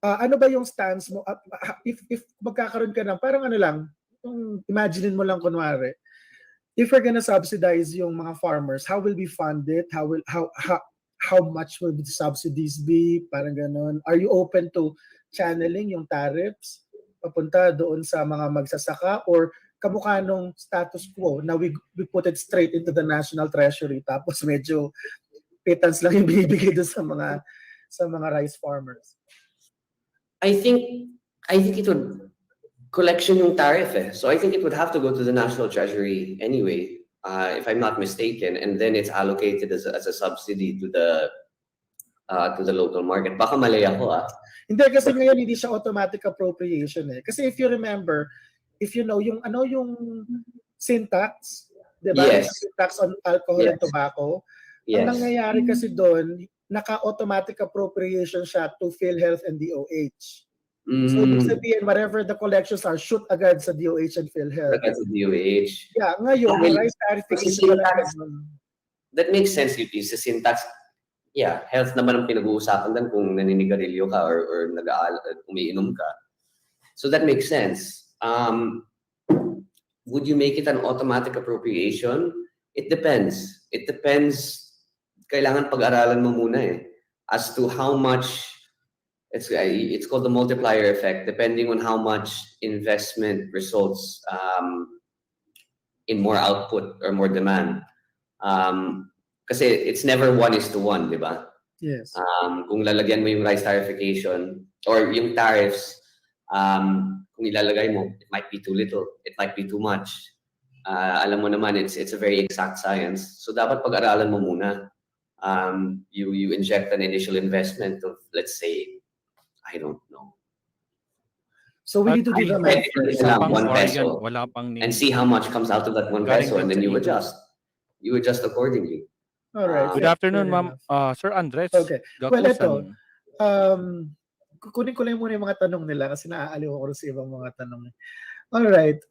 ano ba yung stance mo if magkakaroon ka ng parang ano lang, imaginein mo lang kunwari, if we're gonna subsidize yung mga farmers, how will we fund it? How much will the subsidies be? Parang ganon. Are you open to channeling yung tariffs papunta doon sa mga magsasaka, or kamukha nung status quo na we put it straight into the national treasury tapos medyo pittance lang yung binibigay doon sa mga rice farmers? I think it would collection yung tariff. So I think it would have to go to the national treasury anyway, if I'm not mistaken, and then it's allocated as a subsidy to the local market. Baka mali ako Hindi, kasi ngayon hindi siya automatic appropriation eh. Kasi if you remember, if you know yung sin tax, 'di ba? Yes. Sin tax on alcohol and tobacco. Yes. Ang nangyayari kasi doon, naka-automatic appropriation siya to PhilHealth and DOH. So ibig sabihin, whatever the collections are, shoot agad sa DOH and PhilHealth. Agad sa DOH. Yeah, ngayon, rice tarification that makes sense, yung sa sin tax. Yeah, health naman ang pinag-uusapan doon kung naninigarilyo ka or umiinom ka. So that makes sense. Would you make it an automatic appropriation? It depends. Kailangan pag-aralan mo muna as to how much. It's called the multiplier effect, depending on how much investment results in more output or more demand. Kasi it's never 1:1, di ba? Yes. Kung lalagyan mo yung rice tarification or yung tariffs, kung ilalagay mo, it might be too little, it might be too much. Alam mo naman, it's a very exact science. So dapat pag-aralan mo muna. You inject an initial investment of, let's say, I don't know. So we need to do the math first. Lang, 1 variant, peso, wala pang and see how much comes out of that 1 Galing peso, and din then sa you email. adjust. You adjust accordingly. All right. Good afternoon, ma'am. Sir Andres. Okay. Well, ito. Gakusan. Kunin ko lang muna yung mga tanong nila kasi naaaliw ako sa ibang mga tanong. All right.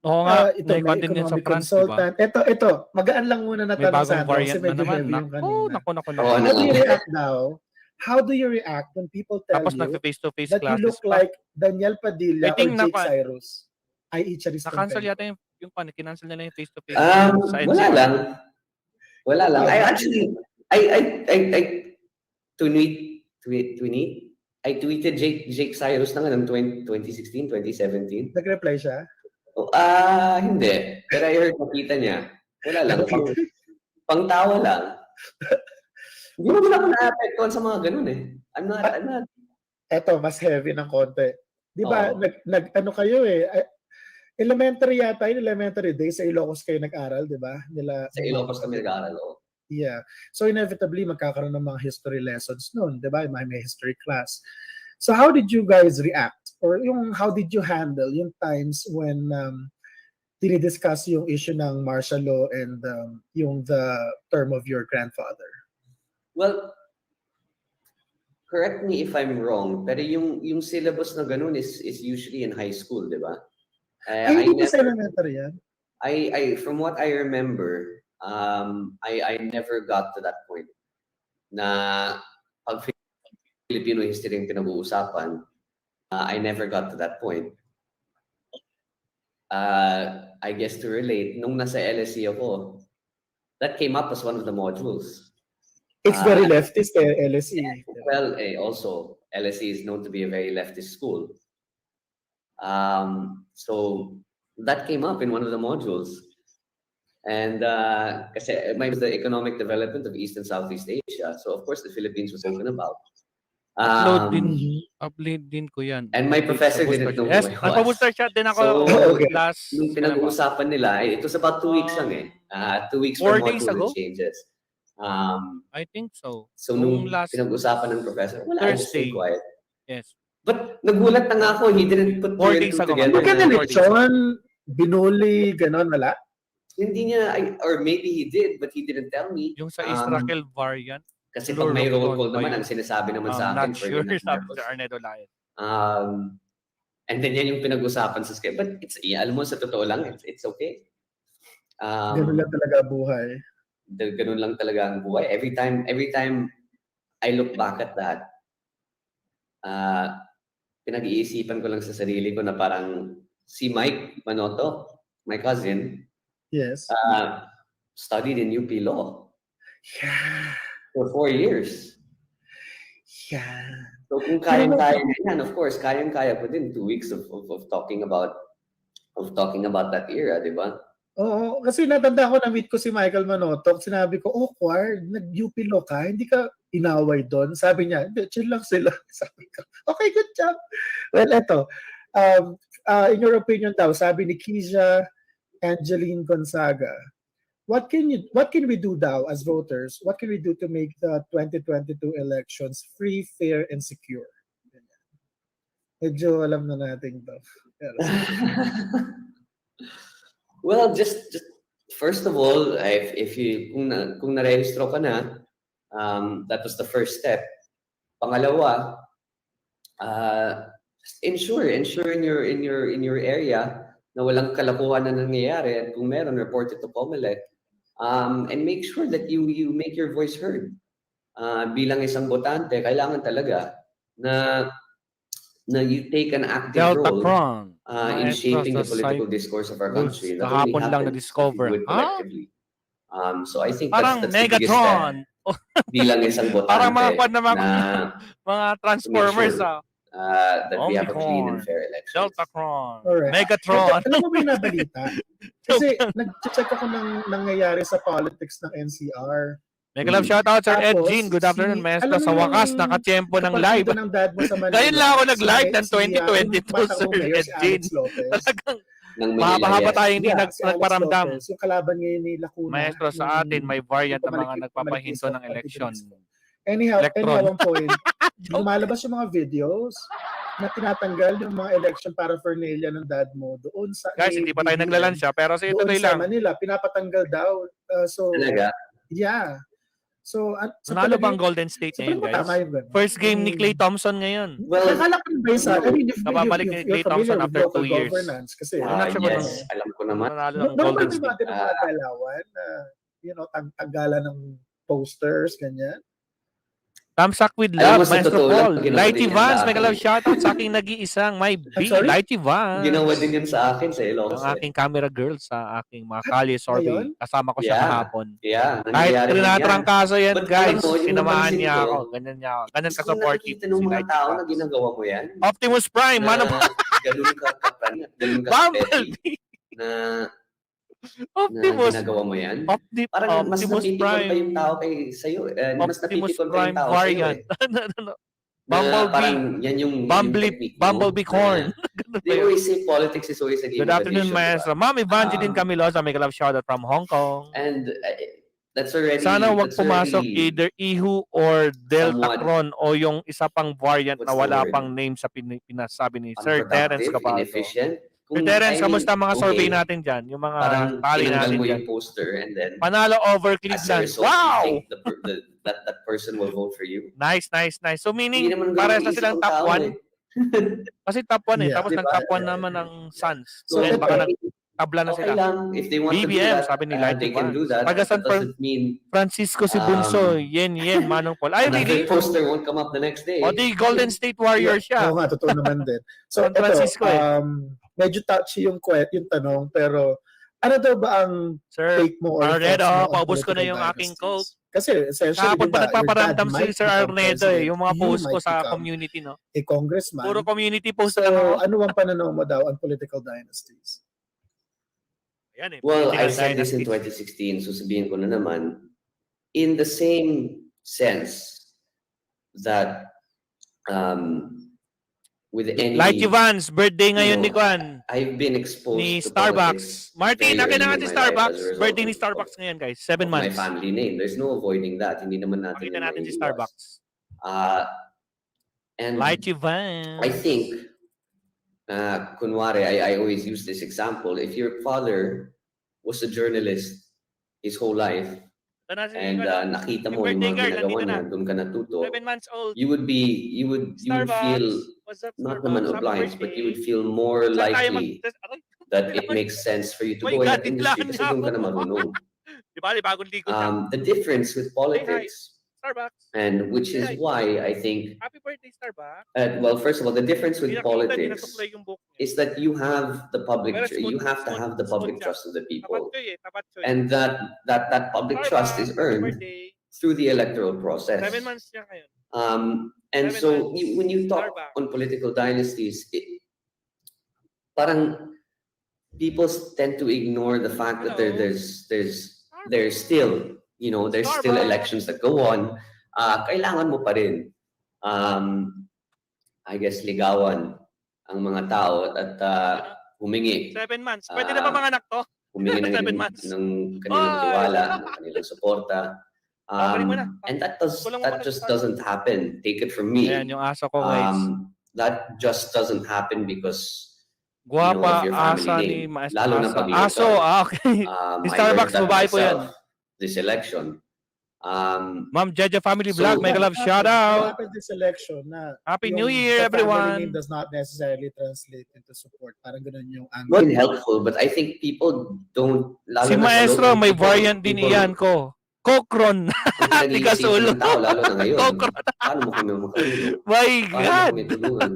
Oo nga, Ito, may may content din sa economic France, di ba? consultant. Ito, magaan lang muna na May tanong bagong sa variant kasi medyo na naman. heavy yung kanina. Naku. How do you react now? How do you react when people tell Tapos you nagpe-face-to-face that you classes look pa. like Daniel Padilla I think or Jake Cyrus? I.e. Charis Na-cancel Contempo. yata yung kinancel nila yung face-to-face sa Wala NCR. lang. Wala lang. I actually, I tweeted Jake Cyrus na nga ng 2016, 2017. Nag-reply siya? Hindi. Pero I heard makita niya. Wala lang. Pangtawa lang. Hindi mo lang na-apektuhan sa mga ganun eh. I'm not. Eto, mas heavy ng konti. Di ba, ano kayo eh, elementary yata yun, elementary days, sa Ilocos kayo nag-aral, di ba? Sa Ilocos kami nag-aral, Yeah. So inevitably, magkakaroon ng mga history lessons noon, di ba? May history class. So how did you guys react? Or how did you handle yung times when dinidiscuss yung issue ng martial law and the term of your grandfather? Well, correct me if I'm wrong, pero yung syllabus na ganun is usually in high school, di ba? Hindi ko sa elementary yan. From what I remember, I never got to that point na pag Filipino history yung pinag-uusapan. I never got to that point. I guess to relate, nung nasa LSE ako, that came up as one of the modules. It's very leftist, LSE. Well, also, LSE is known to be a very leftist school. So that came up in one of the modules. And kasi was the economic development of East and Southeast Asia. So of course the Philippines was spoken about. Upload din ko yan. And my professor didn't know who I was. Nagpa-booster shot din ako last. Nung pinag-uusapan nila, it was about 2 weeks lang eh. 2 weeks 4 for days module ago? changes. I think so. So nung pinag-usapan ng professor, wala, I just stayed quiet. Yes. But nagulat na nga ako, he didn't put 4 two and days two ago. together. Magkano lechon? Binuli, ganon, wala? Hindi niya, or maybe he did, but he didn't tell me. Yung sa Israel variant. Kasi pag may roll call naman, ang sinasabi naman sa akin. Not sure, sabi sa Arnedo Lion. And then yan yung pinag-usapan sa sketch. But it's, alam mo, sa totoo lang, it's okay. Ganun lang talaga buhay. Ganun lang talaga ang buhay. Every time I look back at that, pinag-iisipan ko lang sa sarili ko na parang si Mike Manoto, my cousin, yes, studied in UP Law. Yeah. For 4 years. Yeah. So kung kayang-kaya yan, of course, kayang-kaya ko din 2 weeks of talking about that era, di ba? Oo, kasi natanda ko, na-meet ko si Michael Manotok, sinabi ko, awkward, nag-UP Law ka, hindi ka inaway doon. Sabi niya, hindi, chill lang sila. Sabi ko, okay, good job. Well, eto, in your opinion daw, sabi ni Keisha Angeline Gonzaga, what can we do daw as voters? What can we do to make the 2022 elections free, fair, and secure? Medyo alam na natin to. Well, just first of all, if you kung narehistro ka na, that was the first step. Pangalawa, just ensure in your area na walang kalokohan na nangyayari, at kung meron, report it to COMELEC. And make sure that you make your voice heard. Bilang isang botante, kailangan talaga na you take an active role in shaping the political discourse of our country. That only happens if you do it collectively. So I think parang that's the biggest step bilang isang botante na mga Transformers that we have a clean and fair election. Deltatron, Alright. Megatron. Alam mo ba yung nabalita? Kasi nag-check ako ng nangyayari sa politics ng NCR. Mega love shoutout, Sir Ed Tapos, Jean. Good afternoon, Maestro. alam mo Sa wakas, yung nakachempo ng kapatid live. ng dad mo sa Manila. Ngayon lang ako nag-live ng yung 2022, batang Sir mayor, Ed si Jean. Alex Lopez. Talagang Ng Manila, mahaba-haba yes. tayo hindi Si Alex nagparamdam. Lopez, yung kalaban ngayon ni Lacuna. Maestro, sa atin, may variant na mga nagpapahinto ng election. Anyhow, Electron. one point, lumalabas yung mga videos na tinatanggal yung mga election paraphernalia ng dad mo doon sa Guys, hindi pa tayo BBM, naglalansya, pero sa ituloy doon sa lang. Manila, pinapatanggal daw. Talaga? Yeah. So, Nanalo ba ang Golden State ngayon, guys? First game ni Klay Thompson ngayon. Well, nakala ko ba sa, I mean, Kababalik ni Klay Thompson after 2 years. Kasi, yes, alam ko naman. Nanalo ng Golden State. Normal ba mga galawan na, tanggalan ng posters, ganyan? Thumbs up with Alam mo, love, sa Maestro totoo lang, Paul. ginawa Lighty din yan Vans, sa mega akin. love shoutout sa aking nag-iisang my B, sorry? Lighty Vans. Ginawa din yun sa akin sa Ilocos. Ang aking camera girl sa aking mga Kalye survey. Ngayon? Kasama ko siya kahapon. Yeah, Kahit nangyayari din yan. trinatrangkaso yan, But guys. alam mo, yung Sinamahan napansin niya ko, ako. Ganyan niya ako. Ganyan Gusto ko ka-supportive nakikita ng si mga Lighty tao na Vans. ginagawa mo yan. Optimus Prime, Na mano ba? ganun ka kapran, ganun ka Bumblebee. na Optimus. ginagawa mo yan. Optimus Parang mas napipikon pa Prime. yung tao kay sa'yo. Mas Optimus napipikon pa Prime yung tao sa'yo. variant. Na Bumblebee. parang yan yung technique mo. Bumblebee corn. They always say politics is always a game Good of afternoon, addition, Maestro. Ma'am Evangeline Camilosa, may love shoutout from Hong Kong. And that's already... Sana wag that's pumasok already either Ihu or somewhat Deltacron o yung isa pang variant na What's the wala word? pang name sa pinasabi ni Sir Terence unproductive, Cabaldo. inefficient. Sir Terence, kamusta mga okay, survey natin dyan? Yung mga Parang tali tinanggal natin mo dyan. yung poster and then Panalo over as a Cleveland. result, Wow! you think that person will vote for you. Nice. So Hindi meaning, naman pares na ganun silang isip ng top tao 1. Kasi top 1 Yeah. Tapos Diba? nag-top 1 naman ng Suns. So, Ngayon, baka okay, nagtabla na okay sila. lang. If they want to do BBM, that, sabi ni Lighty they can do Vans. that. Taga That San doesn't mean Francisco si Bunso. Yen, Manong Paul. Ay, another really? poster won't come up the next day. O di Golden State Warrior siya. Oo nga, totoo naman din. So, San Francisco medyo touchy yung tanong, pero ano daw ba ang Sir take mo or Arnedo, thoughts mo on paubos ko na political yung aking dynasties? Coke. Kasi essentially, Kahapon pa nagpaparamdam si Sir Arnedo yung mga you post ko might sa become community, no? a congressman. Puro community post So, na lang ako. ano ang pananaw mo daw on political dynasties? Yan Well, I political said this in dynasties. 2016, so sabihin ko na naman, in the same sense that with any... Lighty Vans, birthday ngayon ni Kwan. I've been exposed Ni to Starbucks. politics Martin, very akin na early nga in si my life Starbucks. as a result Birthday ni of- Starbucks ngayon, guys. 7 of my months. family name. There's no avoiding that. Hindi naman natin Pakita yun natin si maiiwas. Starbucks. And Lighty Vans. I think, kunwari, I always use this example. If your father was a journalist his whole life, Ito na si and Kwan. nakita Yung mo yung birthday mga girl, ginagawa nandito niya, na. doon ka natuto, 7 months old. you would feel What's up, not Starbucks? naman Happy obliged, but birthday. you would feel more Saan tayo likely Aray, that it makes sense for you to My go in God, that industry biglaan kasi niya doon ka na ako. marunong. Di ba? Bagong ligo na. The difference with politics, Starbucks. and which is why I think, Happy birthday, Starbucks. well, first of all, the difference with Hindi nakita, hindi politics nasuklay yung book niya. is that you have the public, Pero you smooth- have to have the smooth public siya. trust of the Tapat people, ko tapat ko and that public trust is Happy earned birthday. through the electoral process. 7 months niya ngayon. And 7 so months. when you talk Starbucks. on political dynasties, parang people tend to ignore the fact that Hello. there's still, there's still Starbucks. elections that go on. Kailangan mo pa rin, I guess, ligawan ang mga tao at humingi. 7 months. Pwede na ba mga anak to? Humingi ng, 7 months. ng kanilang Ay! tiwala, ng kanilang suporta. Balik mo na. And that Kulang mo that muna just sa doesn't happen. Take it from me. Ayan yung aso ko, guys. That just doesn't happen because Guwapa, of your family asa name. ni Maestro. Lalo na Asa. pag Aso, okay. Si I Starbucks, learned that babae po yan. myself this election. Ma'am Jeja Family So, Vlog, mega love shout out. What happened this election na Happy yung New Year, the family everyone. name does not necessarily translate into support. Parang ganun yung Well, angle. helpful, but I think people don't. Lalo Si na sa Maestro, local may people, variant din people iyan ko. Kokron. ang Tigas pinag-iisipan ulo. ng tao, lalo na ngayon. Kokron. Paano mo kami makatulong? My Paano mo God. kami tulungan?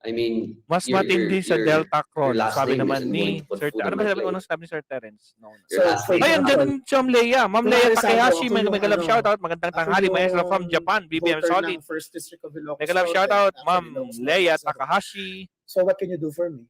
I mean, Mas your- matindi sa your- Delta Cron. your last Sabi name naman isn't ni going to put Sir... food on Ano ba my sabi? plate. Unang sabi ni Sir Terence? No. Your last name Ayun, Ako- dyan si Ma'am Leia. Ma'am Leia Kunwari, Takahashi, Sandro, ako mega love yung shout out. Magandang ako tanghali, yung Maestro from Japan. BBM voter Solid. ng First District of Ilocos Mega love Norte. shout out, Actually, Ma'am Ilocos Norte, Leia so- Takahashi. So what can you do for me?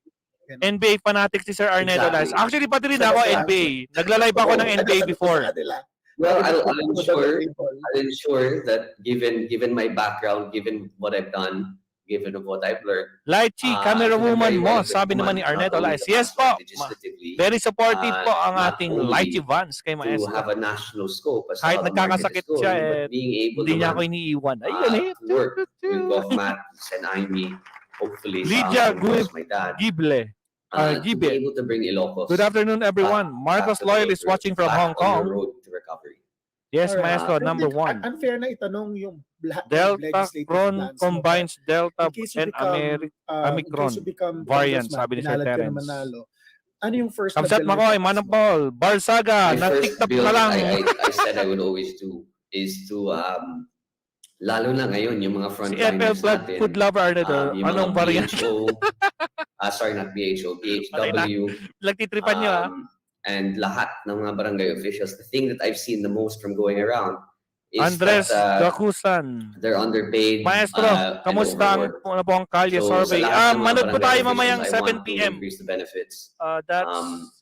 NBA fanatic si Sir Arnedo Exactly. Lies. Actually, pati rin ako Sa- NBA. Nagla-live ako ng NBA before. Sa kanila. Well, Bakit I'll po the ensure table? I'll ensure that given my background, given what I've done, given what I've learned, Lychee, camera I think I'm woman very mo, well equipped sabi naman naman, ni not Arnett only Olais. Yes financially, po. legislatively, Very supportive po ang not ating only Lychee Vance kay to Maestro. have a national scope as to Kahit how the market is nagkakasakit siya, going, but being able hindi niya ako naman iniiwan. Ayun eh. to work with GovMat and IME, hopefully sa Lydia boss, my dad, Gible. to be Gibe. able to bring Ilocos Good afternoon, everyone. Marcos Loyal is watching from Hong back on the Kong. road to recovery. Yes, Alright. Maestro, I number think one. unfair na itanong yung lahat ng Delta legislative Cron plans mo, but combines Delta in case you and become, in Omicron case you become variant, congressman, sabi ni Sir pinalad ka na Terence. manalo, ano yung first na Kamsat bill na Makoy, ipapas Manang mo? Paul, Barsaga, My first nag-tiktok bill na lang. I said I would always do is to lalo na ngayon yung mga Si frontliners FL natin, Food Lover Arnett, yung anong mga variant? BHO, sorry, not BHO, BHW, Nagtitripan nyo and lahat ng mga barangay officials. The thing that I've seen the most from going around is Andres that Gakusan. they're underpaid. Maestro, and kamusta overworked. ang po ang Kalye So, sa survey? lahat ng mga Manood po barangay tayo officials, mamayang I 7 want to p.m. increase the benefits. That's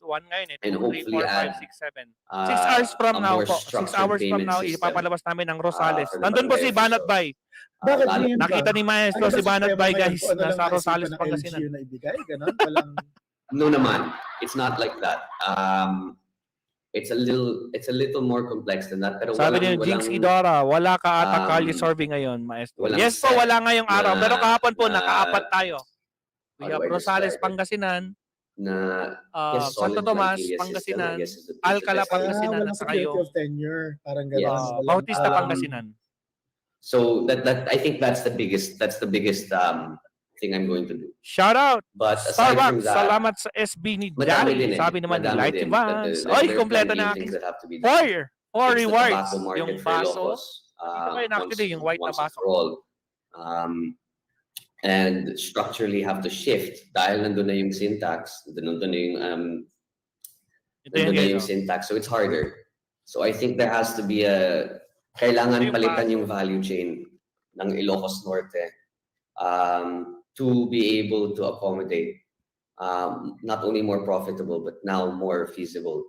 1 ngayon eh. 2, and 3, hopefully 4, 5, add, 6, 7. 6 hours from a now more po. 6 structured hours from payment now, system, ipapalabas namin ang Rosales. for the Nandun po barangay si Banat officials. Bay. Bakit Lalo- ngayon ba? Nakita ni Maestro Ano ba si Banat sistema Bay, ngayon? guys, Kung ano lang nasa naisipan Rosales, ng Pangasinan. LGU na ibigay? Ganon? Walang... No naman. It's not like that. It's a little more complex than that. Pero Sabi ni Jinx Idora, wala ka ata Kalye survey ngayon, Maestro. walang Yes po, set wala ngayong araw. Pero kahapon po, na- nakaapat tayo. We how have do I Rosales, describe it? Pangasinan, na yes, Santo solid Tomas, criteria system, Pangasinan, I guess, is the Alcala, best Pangasinan, walang at saka security yung of tenure. Parang Yes. gano'n. walang- Bautista, Pangasinan. So that I think that's the biggest thing I'm going to do. Shout out! But aside from Starbucks, that, salamat sa SB ni madami Jari. din eh. Sabi naman ni Madami Lighty din. Vance. There- Oy, there are kompleto plenty na of aking things that have to be done. 4 Fix the rewards. tobacco market Yung for baso. Ilocos, Dito kayo nakakita yung white na once and baso. for all. And structurally have to shift dahil nandun na yung syntax, nandun na yung Ito nandun na yan, yung guys. syntax, so it's harder. So I think there has to be kailangan palitan yung value chain ng Ilocos Norte to be able to accommodate not only more profitable but now more feasible.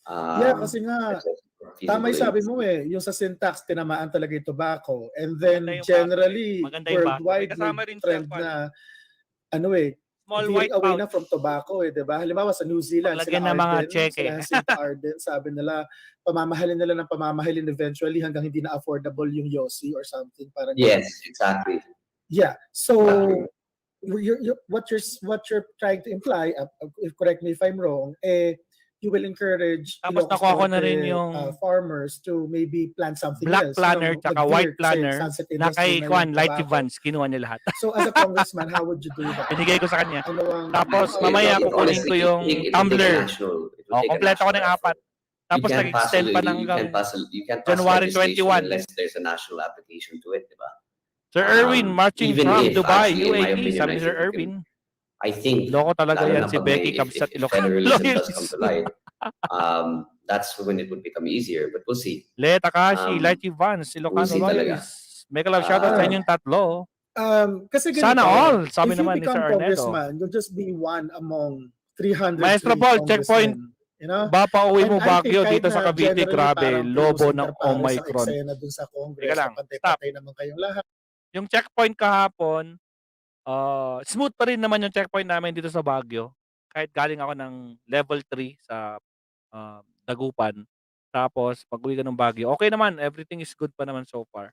Yeah, kasi nga, tama yung sabi mo eh, yung sa syntax, tinamaan talaga yung tobacco. And then Maganda yung generally, Maganda yung baso. worldwide, May kasama may rin trend siya, na, ano eh, Small veering white away pouch. na from tobacco eh, diba? Halimbawa sa New Zealand, Paglagyan sila ng mga Arden, cheque. sila Jacinta Arden, sabi nila, pamamahalin nila ng pamamahalin eventually hanggang hindi na affordable yung Yossi or something. Parang Yes, exactly. Yeah. So what you're trying to imply, correct me if I'm wrong, you will encourage Tapos Ilocos nakuha ko na Norte, rin yung farmers to maybe plant something Black else. planner tsaka white planner na kay Kwan, Lighty Vance, kinuha niya lahat. So as a congressman, how would you do that? Binigay ko sa kanya. Ano ang- Tapos Okay, mamaya okay. kukunin ko yung tumbler. Kompleto ko ng 4. Tapos You can't nag-extend pa ng you can't pass January legislation 21. unless there's a national application to it, diba? Sir Erwin, marching even from if, Dubai, actually, in my UAE, opinion, sabi I ni Sir think we Erwin. I think Loko talaga lalo yan na si pag Becky may- Kamsat if Ilocano. federalism does come to light, that's when it would become easier, but we'll see. Le Takashi, Lighty Vance, Ilocano see talaga. Loyalists. Mega love shoutout sa inyong tatlo. Kasi Sana ganito, all, sabi if you naman ni become Sir Arnedo. congressman, you'll just be one among 300 Maestro Paul, checkpoint. You know? Ba pa uwi mo And I think Baguio kahit dito na sa Cavite, generally grabe, parang lobo Cruz ng Interpares ang Omicron. eksena dun sa Congress, Teka lang, pantay-pantay naman kayong lahat. Yung checkpoint kahapon, smooth pa rin naman yung checkpoint namin dito sa Baguio. Kahit galing ako ng level 3 sa Dagupan. Tapos, pag uwi ka ng Baguio, okay naman, everything is good pa naman so far.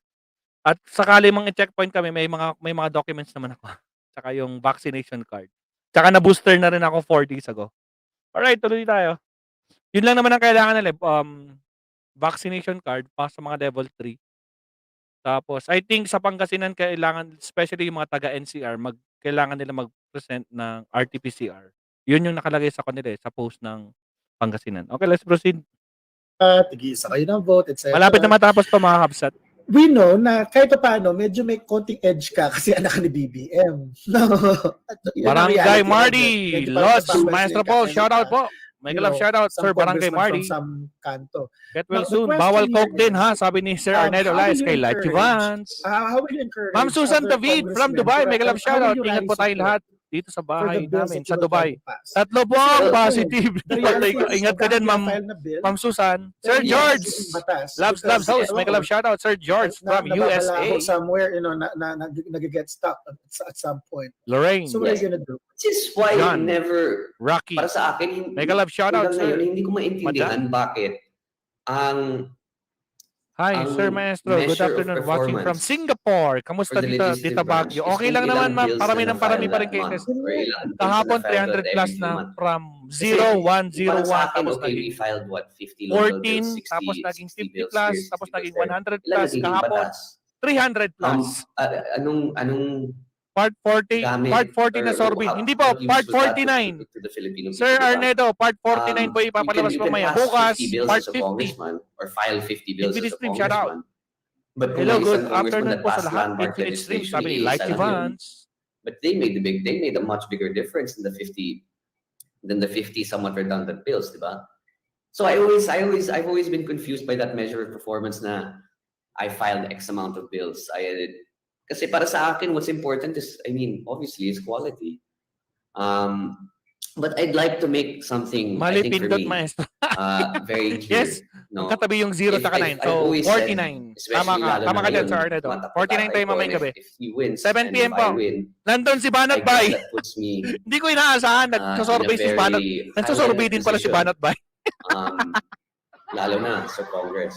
At sakali mang i-checkpoint kami, may mga documents naman ako. Tsaka yung vaccination card. Tsaka na-booster na rin ako 4 days ago. Alright, tuloy tayo. Yun lang naman ang kailangan nila. Vaccination card pa sa mga level 3. Tapos, I think sa Pangasinan, kailangan, especially yung mga taga-NCR, kailangan nila mag-present ng RT-PCR. Yun yung nakalagay sa kanila sa post ng Pangasinan. Okay, let's proceed. Tigisa kayo ng vote, etc. Malapit na matapos to mga kabsat. We know na kahit paano, medyo may konting edge ka kasi anak ni BBM. No. Barangay Marty, Lodge, Maestro Paul, shout out po. May love shout out, Sir Barangay Marty. From some kanto. Get well Now, the soon. question Bawal here coke din is, ha, sabi ni Sir Arnedo how will Lies you kay Lighty encourage- Vance. How will you encourage Ma'am Susan other David from congressmen Dubai, to- may love how shout will out. you Ingat rally po tayong support lahat. dito sa for the bahay bills namin that sa you will try Dubai. to pass. 3 po ang Kasi, positive. The reality is, Ingat ka dyan, Ma'am file na bill, Ma'am Susan. pero Sir hindi George! kasi yung batas. Loves Because, host. ewan Make a ko, love shout out, Sir George from nababalaho USA. somewhere, nag-get stuck at some point. Lorraine. So what are you gonna do? Which is why John. never, Rocky. para sa akin, Make a love shout out, hanggang sir. ngayon, hindi ko maintindihan bakit ang Hi, Sir Maestro. Good measure of afternoon. Watching from performance Singapore. Kamusta for the dito, legislative dito branch Baguio? is Okay kung lang naman, ilang ma'am. bills Parami na ng parami na-file pa rin that month cases. or ilang bills Kahapon, na na-file 300 that plus every na month. from Kasi 0101 para sa akin, tapos okay, we naging filed what, 50 local bills, 14, 60, tapos naging 60 50 bills plus, here, 60 tapos bills naging there. 100 Ilan plus. nagiging Kahapon, batas? 300 plus. Anong Part 40, gamit part 40 na or sorby. Hindi po, what use part was that 49. to the Filipino Sir people, diba? Arnedo, part 49 po ipapalabas You can mamaya. pass Bukas, 50 bills part as a 50. congressman or file 50 bills as Infinite a Stream, shout out. congressman. But kung Hello, may good isang congressman afternoon that po sa passed lahat. landmark Infinite Stream, legislation, sabi ni Light isa lang yun. Evans. But they made a much bigger difference than the 50 somewhat redundant bills, diba? So I've always been confused by that measure of performance na I filed X amount of bills. Kasi para sa akin, what's important is, obviously, is quality. But I'd like to make something, I think for Malipindot, me, Maestro. very clear. Yes, No? katabi yung 0 tsaka 9. So, 49. Tama ka. Tama ka dyan, Sir Arnedo. 49 tayo mamayang gabi. If he wins, 7 and PM if po. I win, Nandun si I Banat guess Bay. that puts me Hindi ko inaasahan. in a Nagsasorbay si Banat. very Nagsasorbay highlighted din pala si position. Banat Bay. Lalo na sa Congress.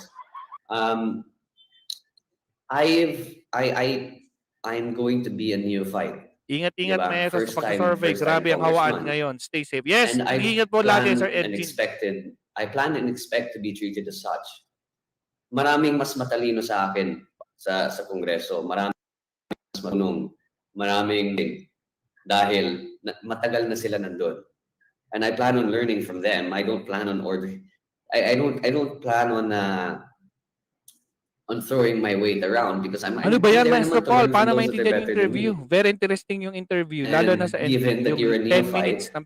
I'm going to be a neophyte. Ingat-ingat, Diba? Maestro, First sa pagsasurvey. time Grabe ang hawaan congressman. ngayon. Stay safe. Yes, And I ingat po lagi, Sir plan and Edgin. I plan and expect to be treated as such. Maraming mas matalino sa akin sa Kongreso. Maraming mas marunong. Maraming dahil matagal na sila nandun. And I plan on learning from them. I don't plan on ordering. I don't plan on throwing my weight around because I'm Ano ba yan, there Maestro naman to Paul? learn from Paano those that are maintindihan yung better than interview? me. Very interesting yung interview. Lalo na sa given ending. that you're a Yung 10 neophyte, minutes ng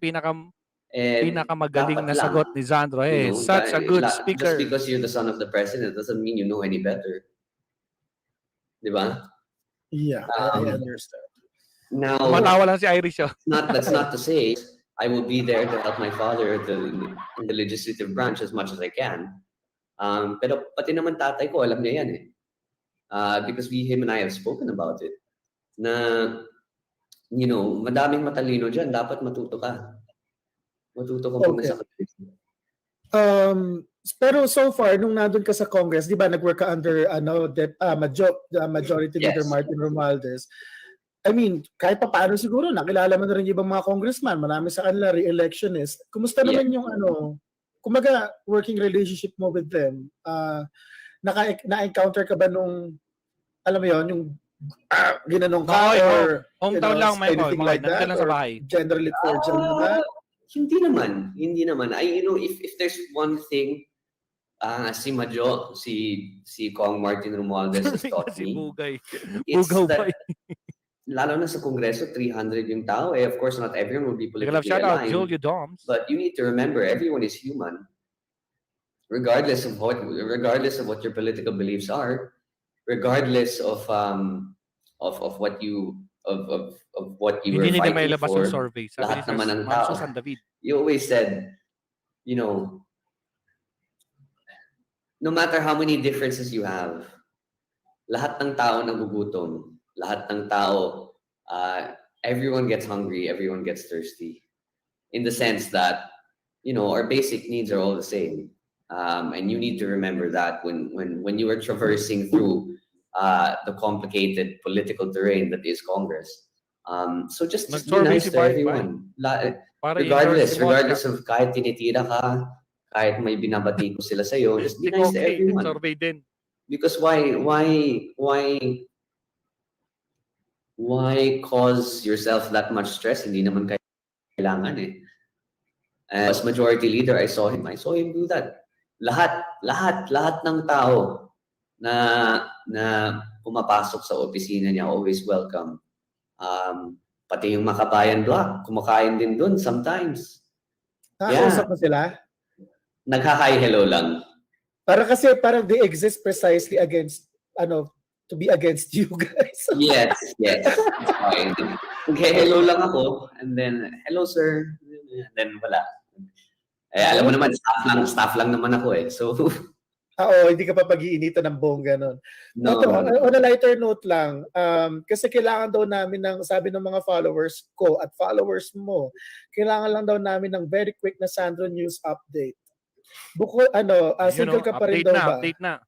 And pinakamagaling dapat na lang, sagot ni Sandro. you know, Such a good just speaker. because you're the son of the president doesn't mean you know any better. Diba? Yeah, I understand. Now, Matawa lang si Irish. Oh. that's not to say I will be there to help my father in the legislative branch as much as I can. Pero pati naman tatay ko, alam niya yan eh. Because him and I have spoken about it. Na, madaming matalino dyan, dapat matuto ka. Matuto ka muna sa kanila. Pero so far, nung nandun ka sa Congress, di ba, nag-work ka under Majority Leader Martin Romualdez. I mean, kahit pa paano siguro, nakilala mo na rin yung ibang mga congressman, marami sa kanila re-electionist. Kumusta naman yung kumaga, working relationship mo with them? Na-encounter ka ba nung, alam mo yun, yung ginanong ka or hometown lang, anything like that? Lang sa bahay. Generally cordial naman? Hindi naman. If there's one thing si Majo, si Kong Martin Romualdez has taught Si me, Bugay. it's Bugaw that, lalo na sa Kongreso, 300 yung tao. Of course, not everyone will be politically Shout out aligned. Julio Doms. But you need to remember, everyone is human. Regardless of what your political beliefs are, regardless of what you were Hindi nila fighting mailabas for, yung survey. Sabi lahat ni naman ng Ma'am tao. Susan David. You always said, no matter how many differences you have, lahat ng tao nagugutom, lahat ng tao, everyone gets hungry, everyone gets thirsty. In the sense that, our basic needs are all the same. And you need to remember that when you are traversing through the complicated political terrain that is Congress. So just be nice to everyone. Regardless of kahit tinitira ka, kahit may binabati ko sila sa'yo, just be nice to everyone. Survey din. Because why cause yourself that much stress? Hindi naman kailangan eh. As majority leader, I saw him do that. Lahat ng tao na pumapasok sa opisina niya, always welcome. Pati yung makabayan doon, kumakain din doon sometimes. Nakausap mo sila? Nagha-hi hello lang. Parang they exist precisely against, to be against you guys. Yes. That's fine. Hello lang ako, and then, hello sir, and then wala. Alam mo naman, staff lang naman ako eh. So, hindi ka pa pag-iinitan ng bongga nun. no. Ito, on a lighter note lang, kasi kailangan daw namin ng, sabi ng mga followers ko at followers mo, kailangan lang daw namin ng very quick na Sandro News update. Bukod, single ka pa rin daw ba? Update na.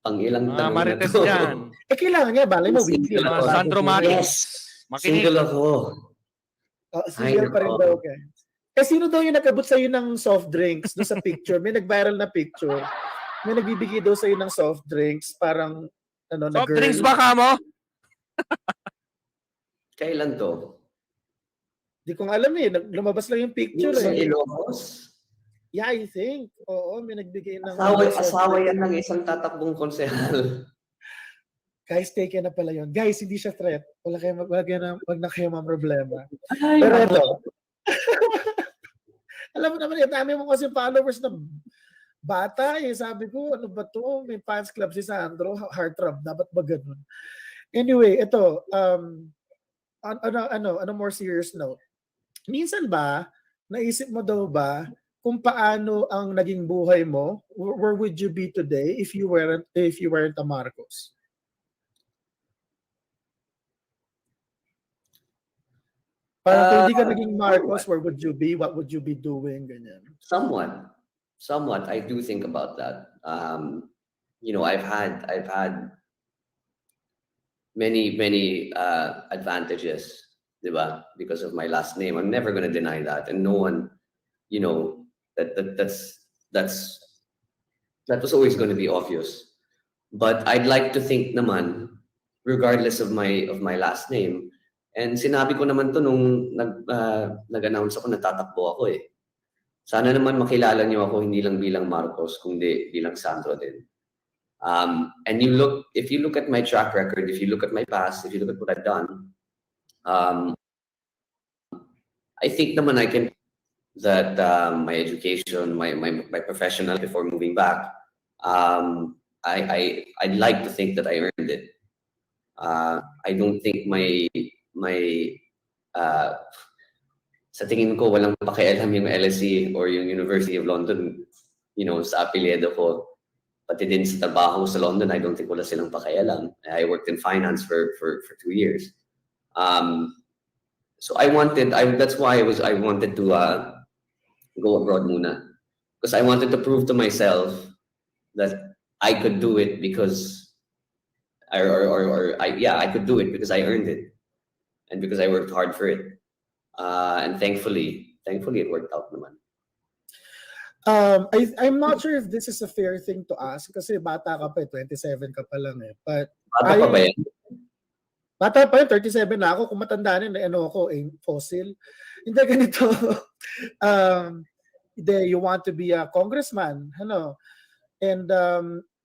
Pang ilang tanong Marites na to. yan. Kailangan niya, balay mo weekly. Sandro Marcos. Yes, single ako. Single pa rin daw, okay. Sino daw yung nag-abot sa'yo ng soft drinks doon sa picture? May nag-viral na picture. May nagbibigay daw sa'yo ng soft drinks, parang, na soft girl. drinks ba ka mo? Kailan to? Di ko alam eh. Lumabas lang yung picture Yung sa eh. Ilocos? Yeah, I think. Oo, may nagbigay ng... Asawa yan ng isang tatakbong konsehal. Guys, take na pala yun. Guys, hindi siya threat. Wag na kayo problema. Pero ito. Alam mo naman, dami mo kasi followers na bata eh. Sabi ko, ano ba to? May fans club si Sandro, heartthrob. Dapat ba ganun? Anyway, ito. Ano more serious note? Minsan ba, naisip mo daw ba kung paano ang naging buhay mo? Where would you be today if you weren't a Marcos? Parang kung hindi ka naging Marcos, where would you be? What would you be doing? Ganyan. Somewhat. I do think about that. I've had many advantages, diba? Because of my last name. I'm never going to deny that, and no one, that was always going to be obvious. But I'd like to think naman, regardless of my last name. And sinabi ko naman to nung nag-announce ako na tatakbo ako eh. Sana naman makilala niyo ako hindi lang bilang Marcos, kundi bilang Sandro din. And if you look at my track record, if you look at my past, if you look at what I've done, I think naman I can that my education, my professional before moving back, I'd like to think that I earned it. I don't think sa tingin ko walang pakialam yung LSE or yung University of London, sa apelyido ko. Pati din sa trabaho sa London, I don't think wala silang pakialam. I worked in finance for 2 years. So that's why I wanted to go abroad muna. Because I wanted to prove to myself that I could do it because I could do it because I earned it. And because I worked hard for it. And thankfully it worked out naman. I'm not sure if this is a fair thing to ask kasi bata ka pa 27 ka pa lang eh. But bata pa ba yan? Bata pa yun, 37 na ako. Kung matanda rin, fossil. Hindi ganito. You want to be a congressman, and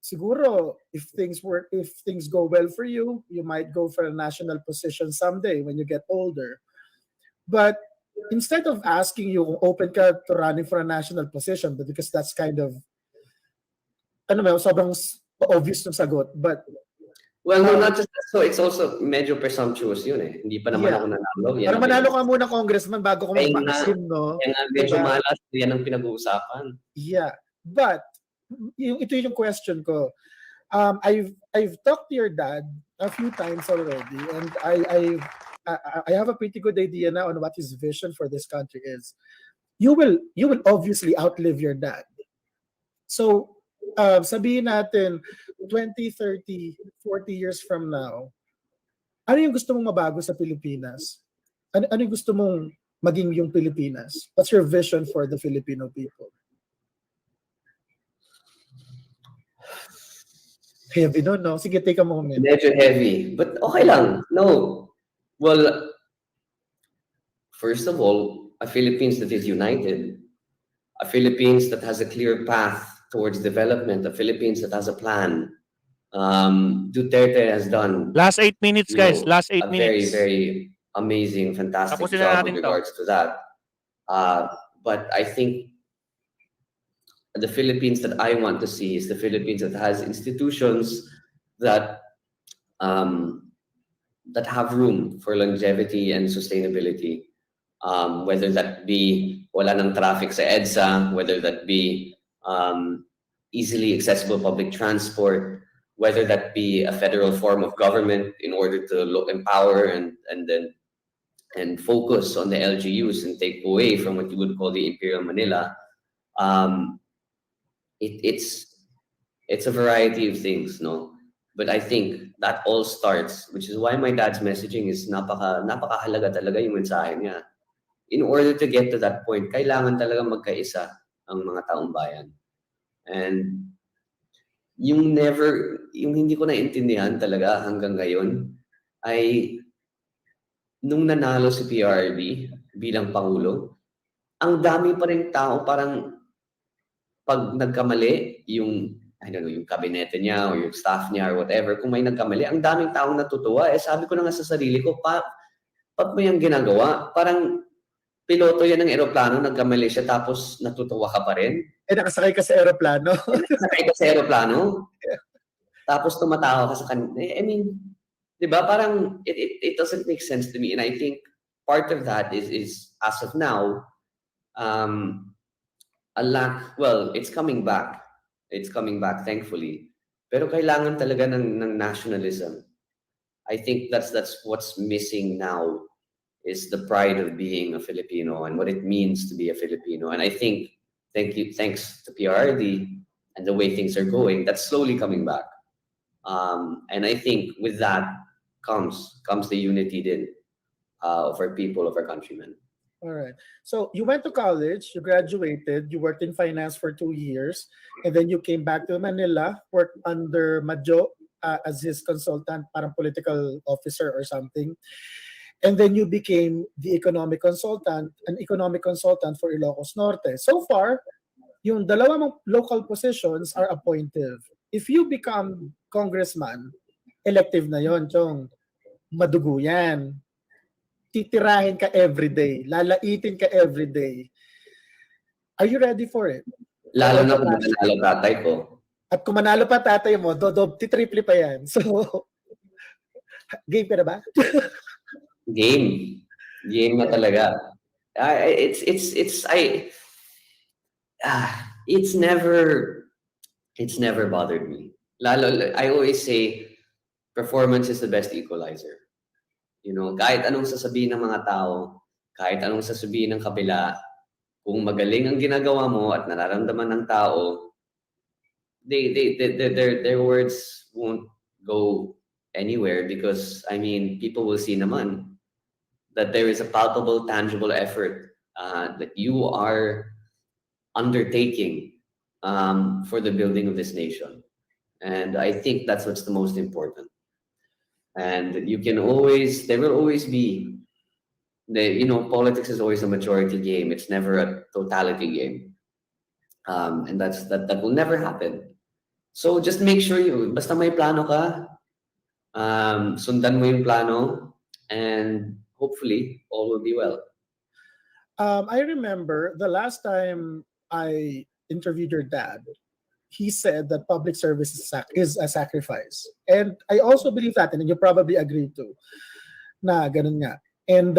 siguro if things go well for you, you might go for a national position someday when you get older. But instead of asking you kung open ka to running for a national position, but because that's kind of sobrang obvious ng sagot, but well, no, not just that. So it's also medyo presumptuous yun eh. Hindi pa naman ako nanalo. Pero manalo ka muna congressman bago ka mag-vaccine, no? Kaya nga medyo malas. Yan ang pinag-uusapan. Yeah. But ito yung question ko. I've talked to your dad a few times already, and I have a pretty good idea now on what his vision for this country is. You will obviously outlive your dad. So sabihin natin 20, 30, 40 years from now, ano yung gusto mong mabago sa Pilipinas? Ano yung gusto mong maging yung Pilipinas? What's your vision for the Filipino people? Heavy no? Sige, take a moment. Medyo heavy. But okay lang. No. Well, first of all, a Philippines that is united. A Philippines that has a clear path towards development. A Philippines that has a plan. Duterte has done... Last 8 minutes, guys. Last 8 minutes. Very, very amazing, fantastic job with regards to that. But I think the Philippines that I want to see is the Philippines that has institutions that that have room for longevity and sustainability. Whether that be wala ng traffic sa EDSA, whether that be easily accessible public transport, whether that be a federal form of government in order to empower and focus on the LGUs and take away from what you would call the Imperial Manila. It's a variety of things, no? But I think that all starts, which is why my dad's messaging is napakahalaga talaga yung mensahe niya. In order to get to that point, kailangan talaga magkaisa ang mga taong bayan. And yung hindi ko naintindihan talaga hanggang ngayon ay nung nanalo si PRD bilang Pangulo, ang dami pa rin tao parang pag nagkamali yung I don't know, yung kabinete niya o yung staff niya or whatever, kung may nagkamali, ang daming taong natutuwa. Sabi ko na nga sa sarili ko, ba't mo yung ginagawa? Parang piloto yan ng eroplano, nagkamali siya tapos natutuwa ka pa rin. Nakasakay ka sa eroplano. Nakasakay ka sa eroplano. Tapos tumatawa ka sa kanila. I mean, di ba? Parang it doesn't make sense to me. And I think part of that is as of now, a lack, well, it's coming back. It's coming back, thankfully. Pero kailangan talaga ng nationalism. I think that's what's missing now is the pride of being a Filipino and what it means to be a Filipino. And I think, thanks to PRD and the way things are going, that's slowly coming back. And I think with that comes the unity din of our people, of our countrymen. All right. So you went to college, you graduated, you worked in finance for 2 years, and then you came back to Manila, worked under Madjo as his consultant, parang political officer or something. And then you became an economic consultant for Ilocos Norte. So far, yung dalawang local positions are appointive. If you become congressman, elective na yon, Chong. Madugo yan. Titirahin ka everyday. Lalaitin ka everyday. Are you ready for it? Lalo na kung manalo tatay ko. At kung manalo pa tatay mo, triple pa yan. So, game ka na ba? Game na talaga. It's never bothered me. I always say performance is the best equalizer. You know, kahit anong sasabihin ng mga tao, kahit anong sasabihin ng kabila, kung magaling ang ginagawa mo at nararamdaman ng tao, their words won't go anywhere because, I mean, people will see naman that there is a palpable, tangible effort that you are undertaking for the building of this nation. And I think that's what's the most important. And there will always be, politics is always a majority game. It's never a totality game. And that will never happen. So just make sure basta may plano ka, sundan mo yung plano, and hopefully all will be well. I remember the last time I interviewed your dad, he said that public service is a sacrifice. And I also believe that, and you probably agree too, na ganun nga. And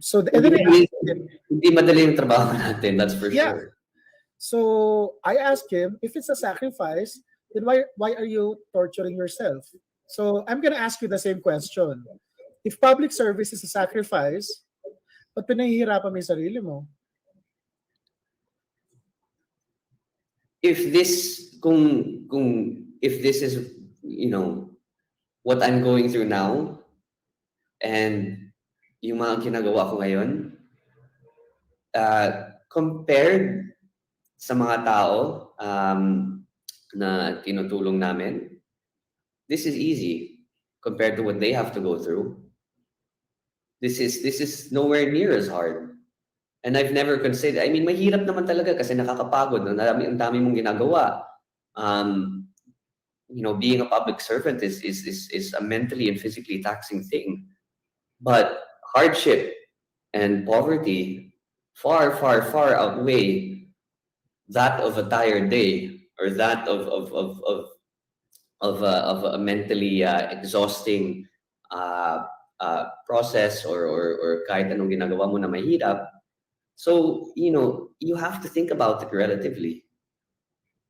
so, and then hindi madali yung trabaho natin, that's for sure. So I asked him, if it's a sacrifice, then why are you torturing yourself? So I'm gonna ask you the same question. If public service is a sacrifice, ba't pinahihirapan mo yung sarili mo? If this is, what I'm going through now, and yung mga ginagawa ko ngayon, compared sa mga tao na tinutulong namin, this is easy compared to what they have to go through. This is nowhere near as hard. And I've never considered, I mean, mahirap naman talaga kasi nakakapagod. Ang dami mong ginagawa. Being a public servant is a mentally and physically taxing thing. But hardship and poverty far, far, far outweigh that of a tired day or that of a mentally exhausting process or kahit anong ginagawa mo na mahirap. So, you have to think about it relatively.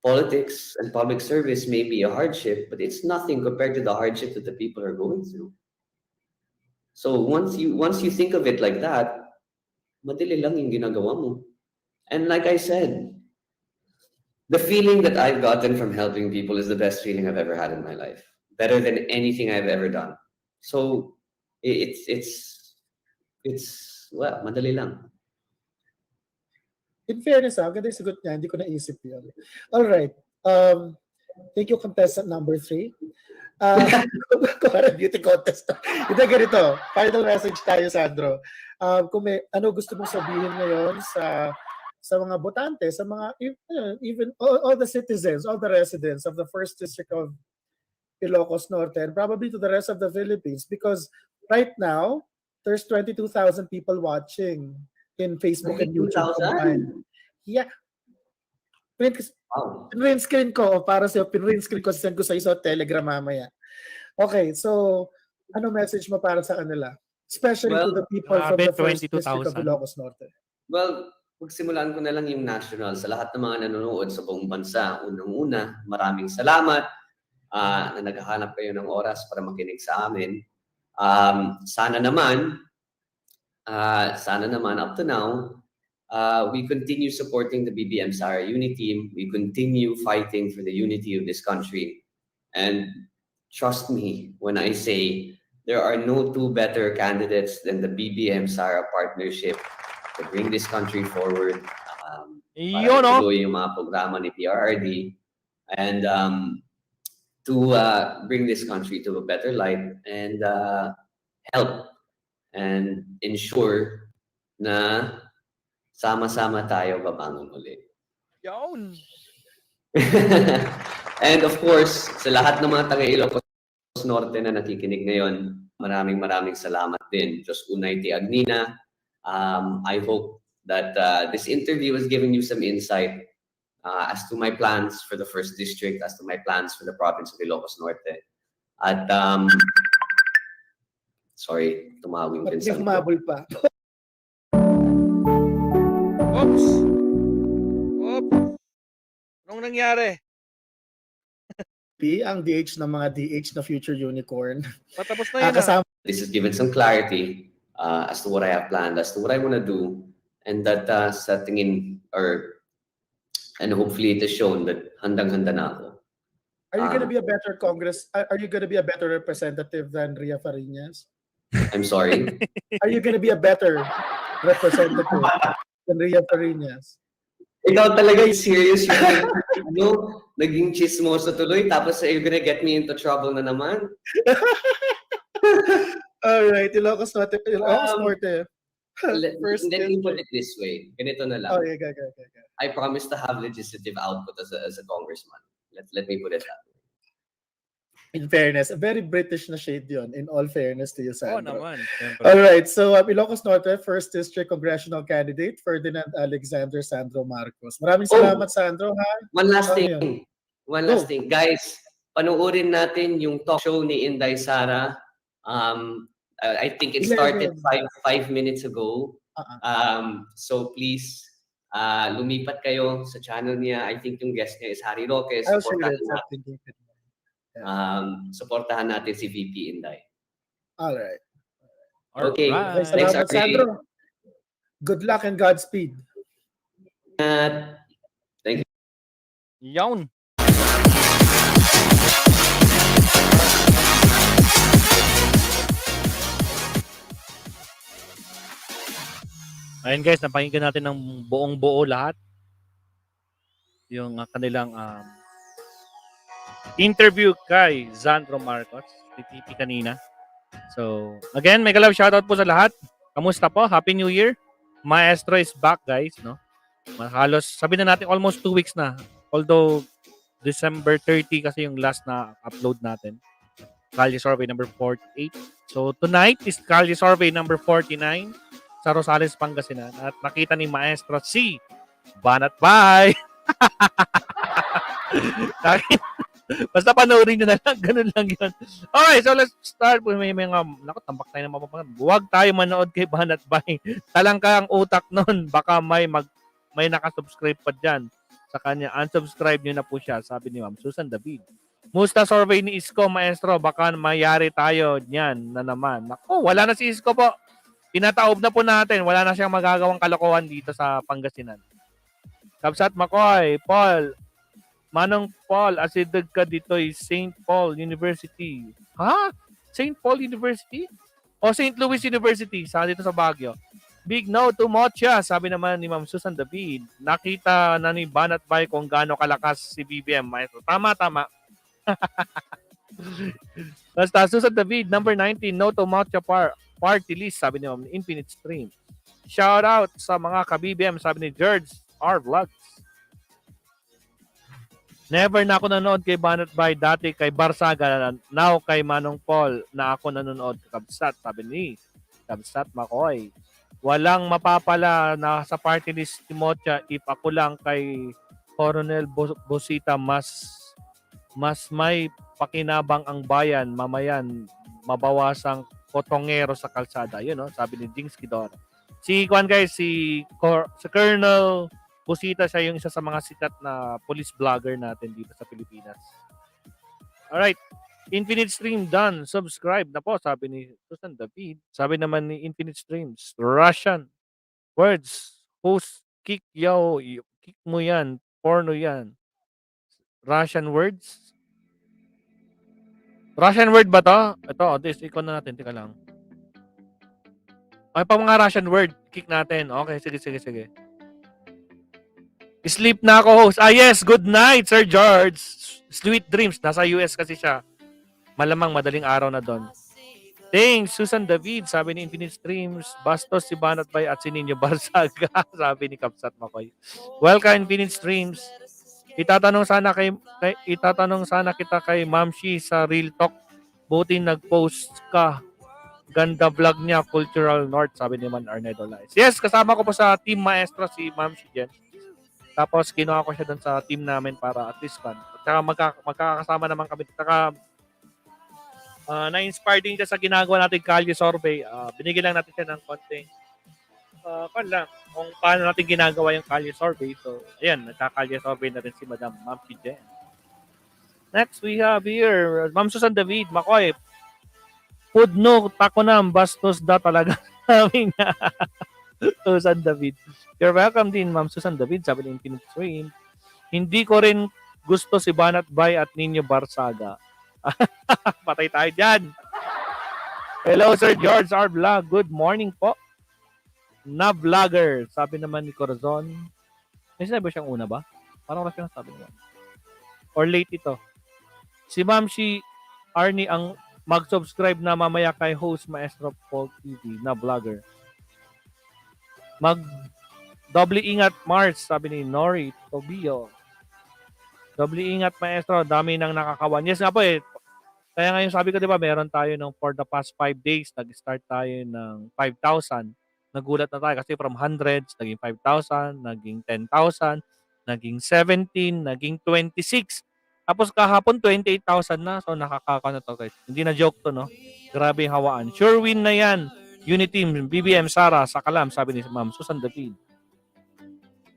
Politics and public service may be a hardship, but it's nothing compared to the hardship that the people are going through. So once you think of it like that, madali lang yung ginagawa mo. And like I said, the feeling that I've gotten from helping people is the best feeling I've ever had in my life. Better than anything I've ever done. So it's well, madali lang. In fairness, ganda yung sagot niya, hindi ko naisip yun. Alright. Thank you, contestant number 3. Beauty contest. Ito ganito. Final message tayo, Sandro. Kung may ano gusto mong sabihin ngayon sa mga botante, sa mga even all the citizens, all the residents of the first district of Ilocos Norte, and probably to the rest of the Philippines, because right now there's 22,000 people watching in Facebook and YouTube combined. Yeah. Wow. Pinrint screen ko para sa'yo. Pinrint screen ko, send ko sa iso Telegram mamaya. Okay, so ano message mo para sa kanila? Especially to the people from the first district of Ilocos Norte. Well, magsimulaan ko na lang yung national sa lahat ng mga nanonood sa buong bansa. Unang-una, maraming salamat na naghahanap kayo ng oras para makinig sa amin. Sana naman up to now, we continue supporting the BBM Sara Unity Team. We continue fighting for the unity of this country. And trust me when I say there are no two better candidates than the BBM Sara partnership to bring this country forward. Para tuloy yung mga programa ni PRRD and to bring this country to a better light and help and ensure na sama-sama tayo babangon ulit. Yun! And of course, sa lahat ng mga taga-Ilocos Norte na nakikinig ngayon, maraming salamat din. Diyos unay ti Agnina. I hope that this interview has given you some insight as to my plans for the first district, as to my plans for the province of Ilocos Norte. At sorry, tumawag yung pinsan ko. Humabol pa. Oops! Anong nangyari? Ang DH ng mga DH na future unicorn. Patapos na yun. This has given some clarity as to what I have planned, as to what I want to do, and that sa tingin and hopefully it has shown that handang-handa na ako. Are you going to be a better Are you going to be a better representative than Ria Fariñas? I'm sorry? Are you going to be a better representative than Ria Fariñas? Ikaw talaga yung serious yung naging chismoso tuloy tapos you're gonna get me into trouble na naman. Alright, Ilocos Norte. Let me put it this way. Ganito na lang. Oh, yeah, go. I promise to have legislative output as a congressman. Let me put it that way. In fairness, a very British na shade yun, in all fairness to you, Sandro. naman. Alright, so Ilocos Norte, first district congressional candidate, Ferdinand Alexander Sandro Marcos. Maraming salamat, Sandro. Ha? One last thing. Guys, panoorin natin yung talk show ni Inday Sara. I think it started 5 minutes ago. So please, lumipat kayo sa channel niya. I think yung guest niya is Harry Roque. Supportahan natin si VP Inday. Alright. Okay. Salamat, Sandro. Good luck and Godspeed. Thank you. Yawn. Ayun guys, napakinggan natin ng buong-buo lahat. Yung kanilang interview kay Sandro Marcos, TTP kanina. So, again, mega love shoutout po sa lahat. Kamusta po? Happy New Year. Maestro is back, guys, no? Halos, sabi na natin, almost 2 weeks na. Although, December 30 kasi yung last na upload natin. Kalye Survey number 48. So, tonight is Kalye Survey number 49 sa Rosales, Pangasinan. At nakita ni Maestro si Banat Bay. Basta panoorin nyo na lang. Ganun lang yun. Okay, so let's start. May mga, naku, tambak tayo ng mapapagod. Huwag tayo manood kay Banat Bay. Talang ka ang utak nun. Baka may nakasubscribe pa dyan sa kanya. Unsubscribe nyo na po siya, sabi ni Ma'am Susan David. Musta survey ni Isko, Maestro? Baka mayari tayo niyan na naman. Naku, wala na si Isko po. Pinataob na po natin. Wala na siyang magagawang kalokohan dito sa Pangasinan. Kabsat Makoy, Paul, Manong Paul, asideg ka dito ay St. Paul University. Ha? St. Paul University? O St. Louis University, sa dito sa Baguio. Big no to Mocha, sabi naman ni Ma'am Susan David. Nakita na ni Banat Bay kung gaano kalakas si BBM, Maestro. Tama. Basta Susan David, number 19, no to Mocha party list, sabi ni Ma'am Infinite Stream. Shout out sa mga ka-BBM, sabi ni George R. Vlogs. Never na ako nanonood kay Banat Bay, dati kay Barsaga, now kay Manong Paul na ako nanonood kabsat, sabi ni Kabsat Makoy. Walang mapapala na sa party list ni Mocha if ako lang kay Coronel Bosita mas may pakinabang ang bayan, mamayan mabawasang kotongero sa kalsada. Yun, no? Sabi ni Jinx Kidor. Si Colonel Busita, siya yung isa sa mga sikat na police vlogger natin dito sa Pilipinas. Alright. Infinite Stream done. Subscribe na po, sabi ni Susan David. Sabi naman ni Infinite Streams, Russian words. Host, kick mo yan. Porno yan. Russian words? Russian word ba to? Ito, this, ikaw na natin. Tika lang. Ay, pa mga Russian word. Kick natin. Okay, sige. Sleep na ako, host. Ah, yes. Good night, Sir George. Sweet dreams. Nasa US kasi siya. Malamang madaling araw na doon. Thanks, Susan David. Sabi ni Infinite Streams. Bastos si Banat Bay at si Ninyo Barsaga. Sabi ni Kapsat Makoy. Welcome, Infinite Streams. Itatanong sana kita kay Ma'am Shi sa Real Talk. Buti nag-post ka. Ganda vlog niya, Cultural North, sabi ni Man Arnedo Lies. Yes, kasama ko po sa Team Maestro si Ma'am Shi Jen. Tapos kinuha ko siya doon sa team namin para at least fun. At saka magkakasama naman kami. Saka na-inspire din siya sa ginagawa natin Kalye survey. Binigyan lang natin siya ng konting kung paano natin ginagawa yung Kalye survey. So, ayan, nagka-Kalye survey na rin si Madam Ma'am Jen. Next, we have here, Ma'am Susan David, Makoy. Food no, tako na, bastos da talaga. Sabi niya. Susan David. You're welcome din, Ma'am Susan David, sabi ni Infinite Stream. Hindi ko rin gusto si Banat Bay at Ninyo Barsaga. Patay tayo dyan. Hello, Sir George R. Vlog. Good morning po. Na vlogger. Sabi naman ni Corazon. May sinabi siyang una ba? Parang wala siyang sabi naman. Or late ito. Si Ma'am si Arnie ang mag-subscribe na mamaya kay host Maestro Paul TV na vlogger. Doble ingat Mars, sabi ni Nori Tobio. Doble ingat Maestro, dami nang nakakawan. Yes nga po eh. Kaya ngayon sabi ko, di ba, meron tayo ng for the past 5 days, nag-start tayo ng 5,000. Nagulat na tayo kasi from hundreds, naging 5,000, naging 10,000, naging 17, naging 26. Tapos kahapon, 28,000 na. So nakakaka na to guys. Hindi na joke to, no? Grabe yung hawaan. Sure win na yan. Unity Team, BBM, Sara, Sakalam, sabi ni Ma'am Susan David.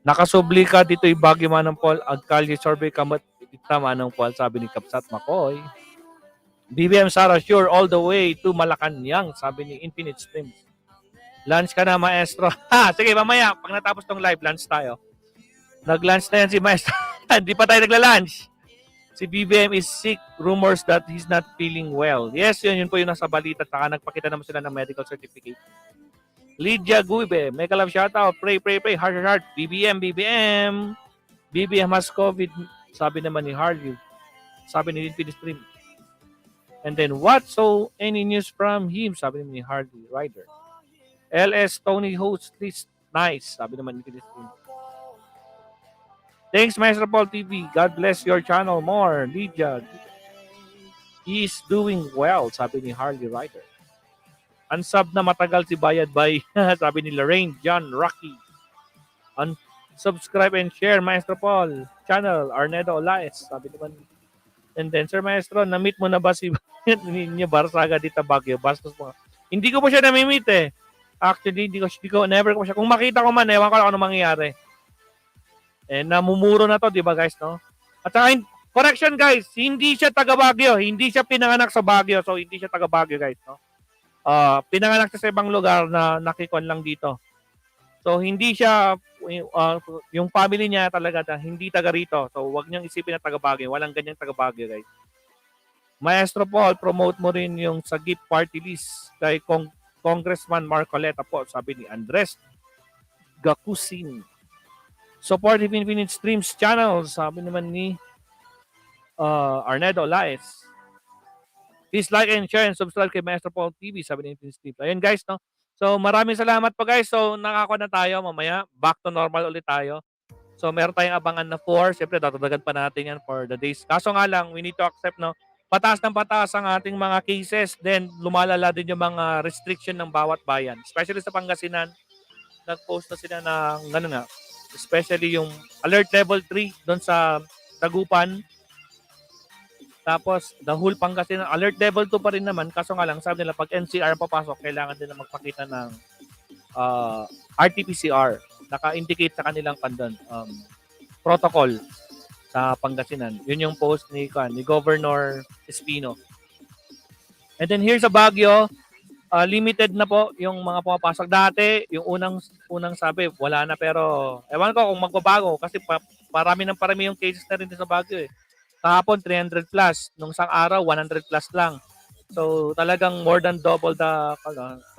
Nakasubli ka dito yung Baguio Manong Paul, Agkalye survey kamat ita Manong Paul, sabi ni Kapsat Makoy. BBM Sara, sure all the way to Malacanang, sabi ni Infinite Streams. Lunch ka na, Maestro. Ha, sige, mamaya, pag natapos tong live, lunch tayo. Nag-lunch na yan si Maestro. Hindi pa tayo nagla-lunch. Si BBM is sick. Rumors that he's not feeling well. Yes, yun po yung nasa balita. Saka nagpakita naman sila ng medical certificate. Lydia Guibe, mega love shoutout. Pray. Heart. BBM. BBM has COVID. Sabi naman ni Harley. Sabi ni Infinite Stream. And then, what? So, any news from him? Sabi naman ni Harley Ryder. LS Tony host list. Nice. Sabi naman ni Infinite Stream. Thanks, Maestro Paul TV. God bless your channel more. Lydia. He is doing well, sabi ni Harley Ryder. Unsub na matagal si Bayad Bay, sabi ni Lorraine John Rocky. Unsubscribe and share, Maestro Paul channel. Arnedo Olaes, sabi naman. And then, Sir Maestro, na-meet mo na ba si ninyo Barsaga dito Baguio? Bastos mo. Hindi ko po siya na-meet eh. Actually, never ko siya. Kung makita ko man, ewan ko lang ano mangyayari. Eh, namumuro na to, di ba guys, no? At saka, correction guys, hindi siya taga Baguio. Hindi siya pinanganak sa Baguio. So, hindi siya taga Baguio guys, no? Pinanganak siya sa ibang lugar na nakikon lang dito. So, hindi siya, yung family niya talaga, hindi taga rito. So, wag niyang isipin na taga Baguio. Walang ganyang taga Baguio, guys. Maestro Paul, promote mo rin yung sa gift party list kay Congressman Marcoleta po, sabi ni Andres Gacusin. Support Infinite Streams channel, sabi naman ni Arnedo Laes. Please like and share and subscribe kay Maestro Paul TV, sabi ni Infinite Streams. Ayun guys, no? So, maraming salamat po guys. So, nakako na tayo mamaya. Back to normal ulit tayo. So, meron tayong abangan na 4. Siyempre, datadagan pa natin yan for the days. Kaso nga lang, we need to accept, no? Pataas ng pataas ang ating mga cases. Then, lumalala din yung mga restriction ng bawat bayan. Especially sa Pangasinan. Nag-post na sila ng, gano'n nga, especially yung alert level 3 doon sa Tagupan. Tapos, the whole Pangasinan, alert level 2 pa rin naman. Kaso nga lang, sabi nila, pag NCR papasok, kailangan nila magpakita ng RT-PCR. Naka-indicate sa kanilang protocol sa Pangasinan. Yun yung post ni Governor Espino. And then here sa Baguio, limited na po yung mga pumapasok. Dati, yung unang sabi, wala na, pero ewan ko kung magbabago kasi parami yung cases na rin sa Baguio eh. Kahapon 300 plus, nung isang araw 100 plus lang. So talagang more than double the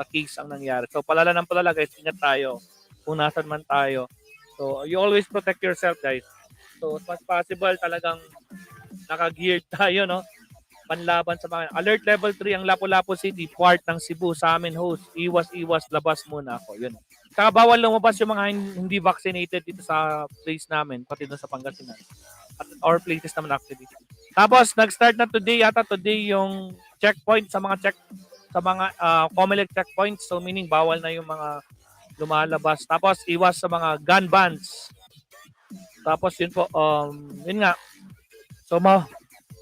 case ang nangyari. So palala ng palala guys, ingat tayo kung nasan man tayo. So you always protect yourself guys. So as much possible talagang naka-geared tayo, no? Panlaban sa mga alert level 3 ang Lapu-Lapu City, part ng Cebu sa amin host. Iwas, labas muna ako. Yun. Saka bawal lumabas yung mga hindi vaccinated dito sa place namin, pati doon sa Pangasinan. At our places naman actually. Tapos nag-start na today yung checkpoint sa mga COMELEC checkpoints. So meaning bawal na yung mga lumalabas. Tapos iwas sa mga gun bans. Tapos yun po, yun nga. So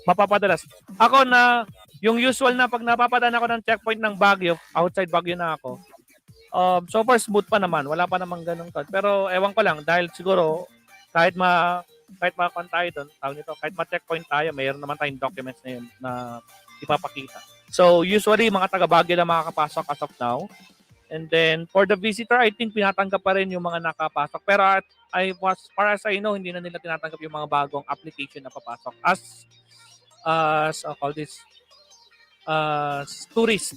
mapapadalas. Ako na, yung usual na pag napapadaan ako ng checkpoint ng Baguio, outside Baguio na ako, so far smooth pa naman. Wala pa namang ganun. Pero ewan ko lang, dahil siguro, kahit makakan tayo doon, kahit ma-checkpoint tayo, mayroon naman tayong documents na yun na ipapakita. So usually, mga taga Baguio na makakapasok as of now. And then, for the visitor, I think pinatanggap pa rin yung mga nakapasok. Pero as far as I know, hindi na nila tinatanggap yung mga bagong application na papasok tourist.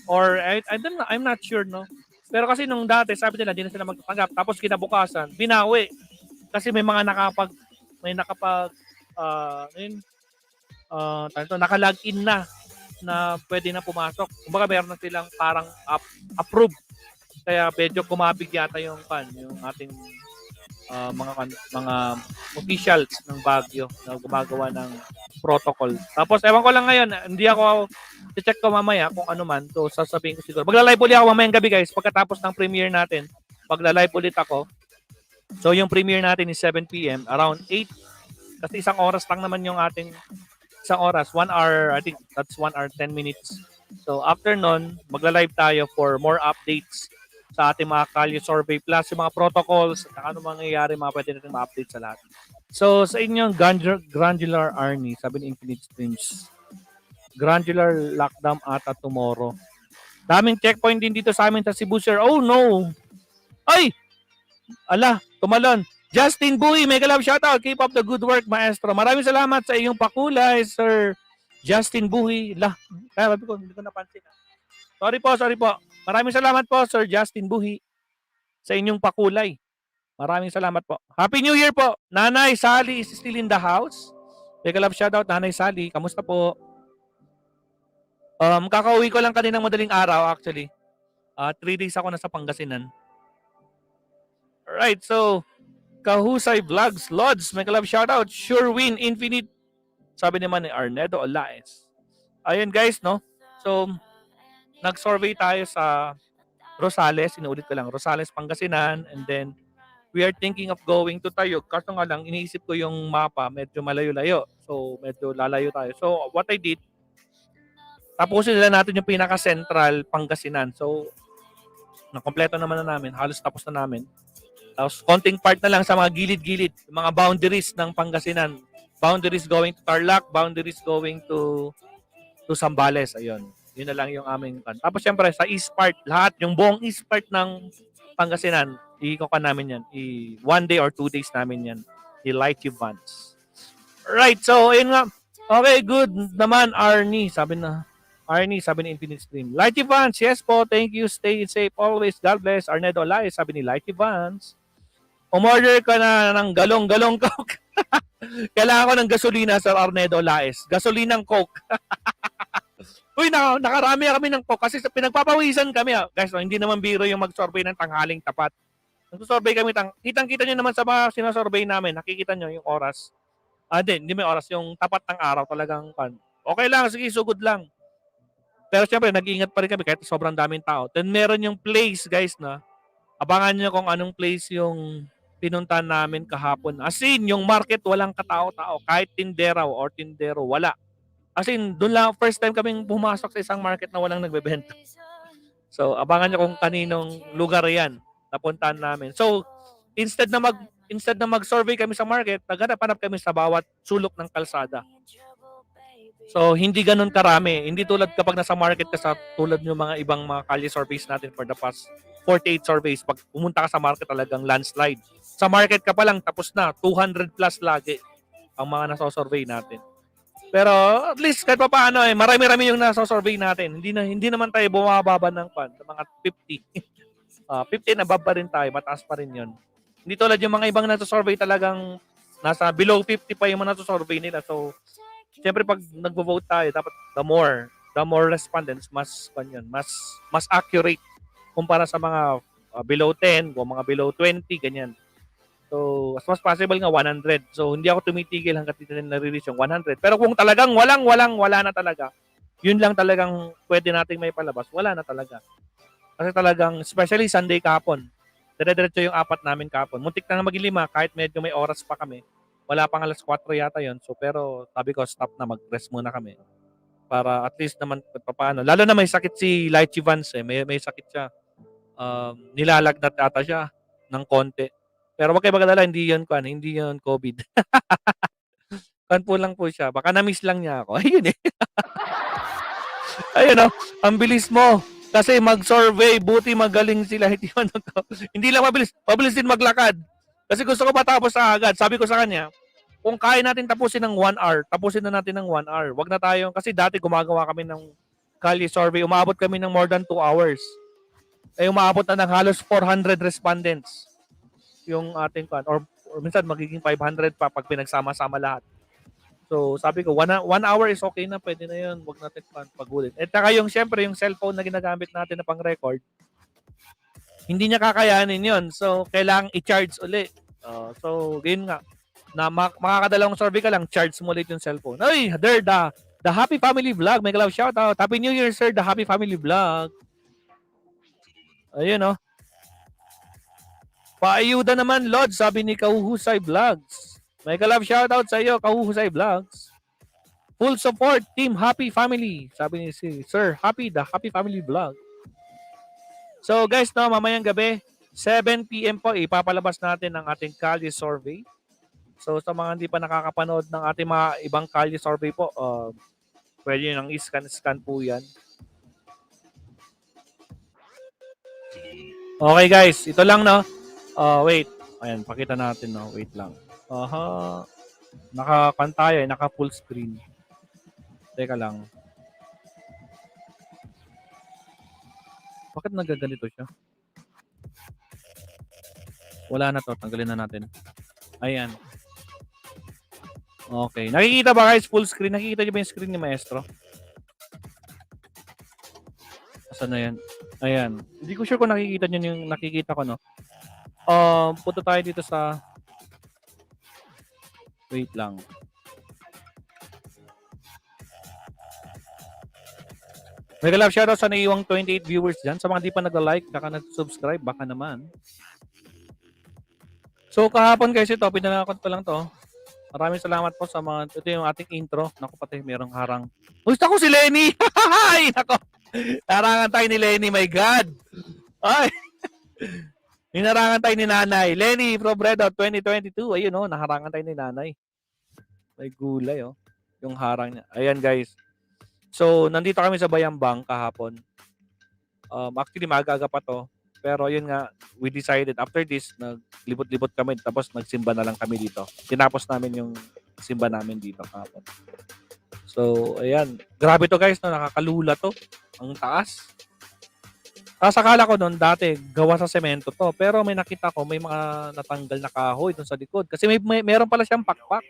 Or I don't know, I'm not sure, no? Pero kasi nung dati, sabi nila, hindi na sila magtatanggap. Tapos kinabukasan, binawi. Kasi may mga naka-login na pwede na pumasok. Kumbaga meron na silang parang approved. Kaya medyo kumabig yata yung ating mga officials ng Baguio na gumagawa ng protocol. Tapos ewan ko lang ngayon, hindi ako check ko mamaya kung ano man. So sasabihin ko siguro. Magla-live ulit ako mamayang gabi guys pagkatapos ng premiere natin. Magla-live ulit ako. So yung premiere natin is 7 PM around 8 kasi isang oras lang naman yung ating 1 hour, I think that's 1 hour 10 minutes. So after nun, magla-live tayo for more updates sa ating mga Kalye survey plus yung mga protocols at ano mangyayari, mga pwede natin ma-update sa lahat. So sa inyong granular Arnie, sabi ni Infinite Streams, granular lockdown ata tomorrow. Daming checkpoint din dito sa amin sa Cebu, sir. Oh no! Ay! Ala, tumalon. Justin Buhi, mega love shoutout. Keep up the good work, Maestro. Maraming salamat sa iyong pakulay, Sir Justin Buhi. Kaya sabi ko, hindi ko napansin. Sorry po. Maraming salamat po, Sir Justin Buhi, sa inyong pakulay. Maraming salamat po. Happy New Year po. Nanay Sally is still in the house. Mega love shoutout, Nanay Sally. Kamusta po? Kakauwi ko lang kaninang madaling araw, actually. 3 days ako nasa Pangasinan. Alright, so Kahusay Vlogs, Lods, mega love shoutout. Sure Win Infinite. Sabi naman ni Arnedo Olaes. Ayun guys, no? So, nag-survey tayo sa Rosales. Inuulit ko lang. Rosales, Pangasinan. And then, We are thinking of going to Tayog. Kaso nga lang, iniisip ko yung mapa, medyo malayo-layo. So, medyo lalayo tayo. So, what I did, tapusin nila natin yung pinaka-central Pangasinan. So, nakompleto naman na namin. Halos tapos na namin. Tapos, konting part na lang sa mga gilid-gilid. Mga boundaries ng Pangasinan. Boundaries going to Tarlac, boundaries going to Zambales. Ayun. Yun na lang yung aming kan. Tapos, syempre, sa east part, lahat, yung buong east part ng Pangasinan, i-ikokan namin yan. One day or 2 days namin yan. I-light yung vans. Right, so, ayun nga. Okay, good naman, Arnie. Sabi ni Infinite Stream. Lighty Vans, yes po, thank you. Stay safe always. God bless. Arnedo Lai, sabi ni Lighty Vans. Umorder ka na ng galong-galong Coke. Kailangan ko ng gasolina, Sir Arnedo Laes. Gasolinang Coke. Uy, nakarami kami ng Coke kasi pinagpapawisan kami. Guys, hindi naman biro yung mag-survey ng tanghaling tapat. Nag-survey kami, kitang-kita nyo naman sa mga sinasurvey namin, nakikita nyo yung oras. Hindi may oras, yung tapat ng araw talagang okay lang, sige, sugod lang. Pero syempre, nag-iingat pa rin kami kahit sobrang daming tao. Then meron yung place, guys, na abangan nyo kung anong place yung pinuntahan namin kahapon. As in, yung market walang katao-tao. Kahit tinderaw or tindero, wala. As in, doon lang, first time kaming pumasok sa isang market na walang nagbebenta. So, abangan nyo kung kaninong lugar yan napuntahan namin. So, instead na mag-survey kami sa market, naghanap kami sa bawat sulok ng kalsada. So, hindi ganun karami. Hindi tulad kapag nasa market ka sa tulad ng mga ibang mga kalye surveys natin for the past 48 surveys. Pag pumunta ka sa market talagang landslide. Sa market ka pa lang, tapos na. 200 plus lagi ang mga nasa-survey natin. Pero at least kahit pa paano marami-rami yung nasa-survey natin. Hindi naman tayo bumababa ng mga 50. 50 na baba rin tayo. Mataas pa rin yun. Hindi tulad yung mga ibang nasa-survey talagang nasa below 50 pa yung mga nasa-survey nila. So, siyempre pag nagvo-vote tayo, dapat the more respondents, mas accurate kumpara sa mga below 10 o mga below 20, ganyan. So, as much possible nga 100. So, hindi ako tumitigil hanggat dito na nare-reach yung 100. Pero kung talagang wala na talaga, yun lang talagang pwede nating may palabas, wala na talaga. Kasi talagang, especially Sunday kahapon, dire-diretso yung 4 namin kahapon. Muntik na maging 5 kahit medyo may oras pa kami. Wala pang alas 4 yata yon. So, pero sabi ko, stop na, mag-rest muna kami. Para at least naman paano. Lalo na may sakit si Lychee Vance. May sakit siya. Nilalagnat ata siya ng konti. Pero wag kayo magdala, hindi yun COVID. Kan po lang po siya. Baka na-miss lang niya ako. Ayun eh. Ayun oh, ang bilis mo. Kasi mag-survey, buti magaling sila. Hindi lang mabilis. Mabilis din maglakad. Kasi gusto ko matapos agad. Sabi ko sa kanya, kung kaya natin tapusin ng 1 hour, tapusin na natin ng 1 hour. Wag na tayo, kasi dati gumagawa kami ng Kalye survey, umabot kami ng more than 2 hours. Umabot na ng halos 400 respondents yung ating or minsan magiging 500 pa pag pinagsama-sama lahat. So sabi ko, 1 hour is okay na, pwede na yun. Wag natin pagulin. At saka syempre yung cellphone na ginagamit natin na pang record, hindi niya kakayanin yun. So kailangang i-charge ulit. So yun nga, na makakadalawang survey ka lang, charge mo ulit yung cellphone. Ay, there, the Happy Family Vlog. May love shout out. Happy New Year, sir, the Happy Family Vlog. Ayun, paayuda naman, Lord, sabi ni Kahuhusay Vlogs. May love shout out sa iyo, Kahuhusay Vlogs. Full support, Team Happy Family. Sabi ni si Sir Happy, the Happy Family Vlog. So guys, mamayang gabi, 7 p.m. po, ipapalabas natin ang ating Kalye survey. So sa mga hindi pa nakakapanood ng ating mga ibang Kalye survey po, pwede nyo nang i-scan po yan. Okay guys, ito lang wait. Ayan, pakita natin wait lang. Naka-pantaya, naka-full screen. Teka lang. Bakit nagaganito siya? Wala na to, tanggalin na natin. Ayan. Okay. Nakikita ba guys full screen? Nakikita niyo ba yung screen ni Maestro? Asan na yan? Ayan. Hindi ko sure kung nakikita niyo yung nakikita ko, punta tayo dito sa... Wait lang. May love shoutout sa naiiwang 28 viewers dyan. Sa mga di pa nag-like, saka nag-subscribe, baka naman. So kahapon guys, ito, pinanakot ko lang to. Maraming salamat po sa mga, ito yung ating intro. Naku pati, merong harang. Gusto ko si Lenny! Ay, nako! Narangan tayo ni Lenny, my God! Ay! Hinarangan tayo ni Nanay. Lenny from Red Hot 2022. Ayun oh, naharangan tayo ni Nanay. May gulay oh. Yung harang niya. Ayan guys. So, nandito kami sa Bayambang kahapon. Actually, maaga-aga pa to. Pero yun nga, we decided after this, naglibot-libot kami tapos nagsimba na lang kami dito. Tinapos namin yung simba namin dito kahapon. So, ayan. Grabe to guys, no? Nakakalula to. Ang taas. Akala ko noon dati, gawa sa semento to. Pero may nakita ko, may mga natanggal na kahoy doon sa likod. Kasi meron pala siyang pakpak.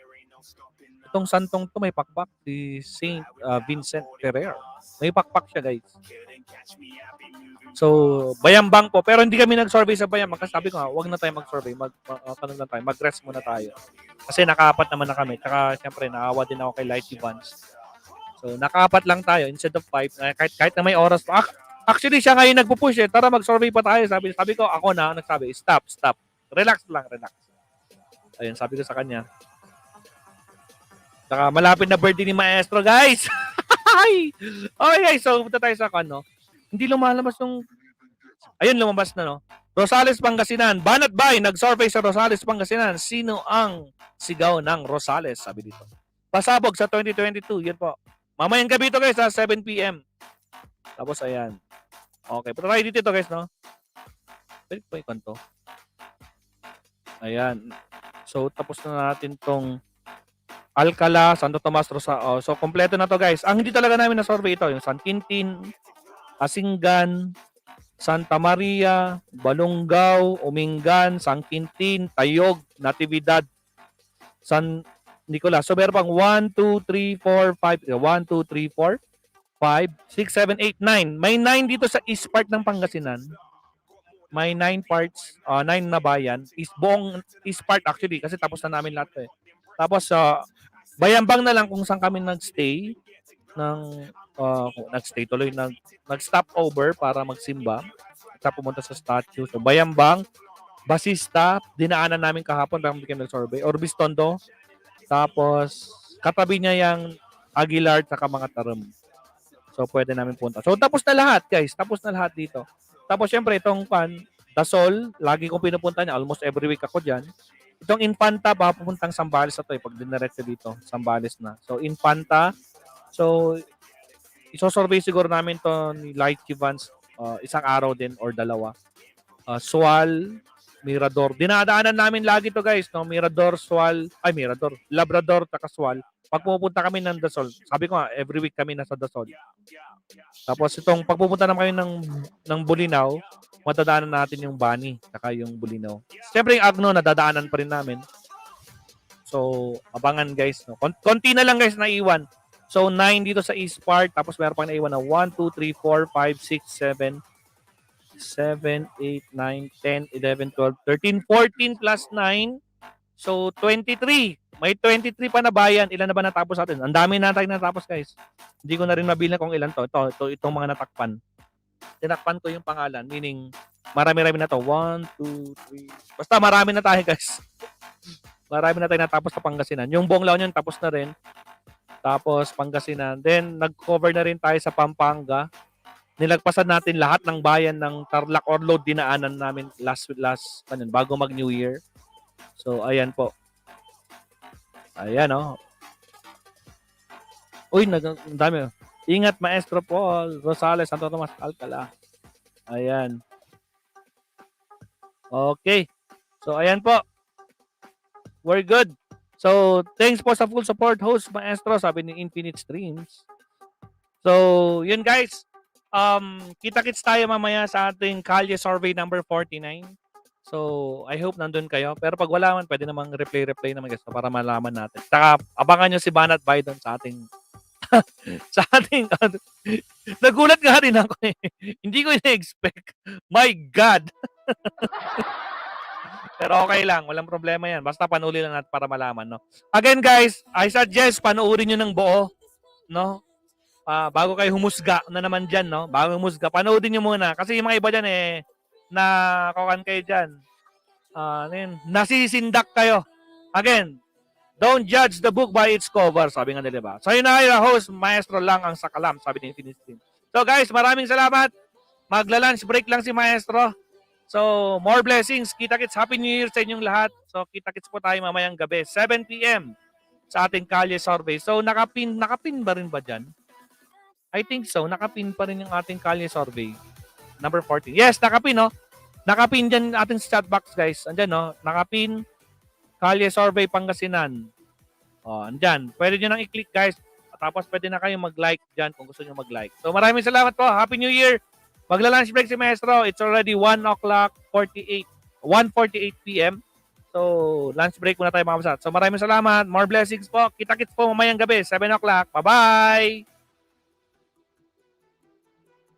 Itong santong to may pakpak. Si Saint Vincent Ferrer. May pakpak siya guys. So, Bayambang po. Pero hindi kami nag-survey sa Bayambang. Kasi sabi ko nga, huwag na tayo mag-survey. Mag-rest muna tayo. Kasi nakaapat naman na kami. Tsaka, syempre, naawa din ako kay Light Evans. So, nakaapat lang tayo instead of 5. Kahit na may oras. Actually, siya ngayon nagpo-push eh. Tara, mag-survey pa tayo. Sabi ko, ako na, nagsabi, stop. Relax lang, relax. Ayun, sabi ko sa kanya. Tsaka, malapit na birthday ni Maestro, guys. Okay, guys. So, punta tayo sa ano. Hindi lumalabas yung... Ayun, lumabas na, no? Rosales, Pangasinan. Banat Bay, nag-survey sa Rosales, Pangasinan. Sino ang sigaw ng Rosales? Sabi dito. Pasabog sa 2022. Yan po. Mamayang gabi ito, guys, sa 7 p.m. Tapos, ayan. Okay. Punta tayo dito, guys, no? Pwede po yung kanto. Ayan. So, tapos na natin tong Alcala, Santo Tomas, Rosao. So, kompleto na to, guys. Ang hindi talaga namin na-survey ito, yung San Quintin, Asinggan, Santa Maria, Balongaw, Umingan, San Quintin, Tayog, Natividad, San Nicolas. So meron pang 1, 2, 3, 4, 5. 1, 2, 3, 4, 5, 6, 7, 8, 9. May 9 dito sa east part ng Pangasinan. May 9 parts, 9 na bayan. Buong east part actually kasi tapos na namin lahat eh. Tapos Bayambang na lang kung saan kami nagstay ng nagstay tuloy nag-stop over para magsimba at pumunta sa statue. So Bayambang, Basista, dinaanan namin kahapon para bigyan ng survey. Orbis Tondo, tapos katabi niya yung Aguilar at mga Tarum. So pwede namin punta. So tapos na lahat guys, tapos na lahat dito. Tapos syempre itong Dasol, lagi kong pinupunta niya, almost every week ako diyan. Itong Infanta, papupuntang Sambales na to pag diniretso dito, Sambales na. So Infanta, so isosurvey siguro namin to ni Light Evans isang araw din or dalawa. Sual, Mirador. Dinadaanan namin lagi to guys, no? Mirador, Sual, Labrador, taka Sual. Pag pupunta kami ng Dasol, sabi ko nga, every week kami nasa Dasol. Tapos itong pagpupunta naman kami ng Bulinaw, matadaanan natin yung Bani, saka yung Bulinaw. Siyempre yung Agno, nadadaanan pa rin namin. So, abangan guys. No? Konti na lang guys na iwan. So, 9 dito sa east part. Tapos meron pang naiwan na 1, 2, 3, 4, 5, 6, 7, 8, 9, 10, 11, 12, 13, 14 plus 9. So, 23. May 23 pa na bayan. Ilan na ba natapos natin? Ang dami na tayo natapos guys. Hindi ko na rin mabilang kung ilan to. Itong mga natakpan. Tinakpan ko yung pangalan. Meaning, marami-rami na to. 1, 2, 3. Basta marami na tayo guys. Marami na tayo natapos sa Pangasinan. Yung buong La Union tapos na rin. Tapos Pangasinan. Then nag-cover na rin tayo sa Pampanga. Nilagpasan natin lahat ng bayan ng Tarlac or Load dinaanan namin last bago mag New Year. So ayan po. Ayan oh. Uy, ang dami. Ingat Maestro Paul, Rosales, Santo Tomas, Alcala. Ayan. Okay. So ayan po. We're good. So, thanks po sa full support, host Maestro, sabi ni Infinite Streams. So, yun guys. Kita-kits tayo mamaya sa ating Kalye survey number 49. So, I hope nandun kayo. Pero pag wala man, pwede namang replay naman guys para malaman natin. Saka, abangan nyo si Banat Biden sa ating nagulat nga rin ako eh. Hindi ko ina-expect. My God! Pero okay lang, walang problema yan. Basta panuli lang natin para malaman, no? Again, guys, I suggest panoorin nyo ng buo, no? Bago kayo humusga na naman dyan, no? Bago humusga, panoorin nyo muna. Kasi yung mga iba dyan, nakakan kayo dyan. nasisindak kayo. Again, don't judge the book by its cover, sabi nga nila ba. So yun na yung host, Maestro lang ang sakalam, sabi ni Infinite Stream. So guys, maraming salamat. Magla-lunch break lang si Maestro. So, more blessings. Kita-kits. Happy New Year sa inyong lahat. So, kita-kits po tayo mamayang gabi. 7 p.m. sa ating Kalye survey. So, nakapin ba rin ba dyan? I think so. Nakapin pa rin yung ating Kalye survey. Number 14. Yes, nakapin, no? Nakapin dyan ating chat box, guys. Andyan, no? Nakapin. Kalye survey Pangasinan. O, andyan. Pwede nyo nang i-click, guys. Tapos, pwede na kayong mag-like dyan kung gusto nyo mag-like. So, maraming salamat po. Happy New Year. Magla-lunch break si Maestro. It's already 1:48 p.m. So, lunch break muna tayo mga kapatid. So, maraming salamat. More blessings po. Kita-kits po mamayang gabi. 7 o'clock. Bye-bye!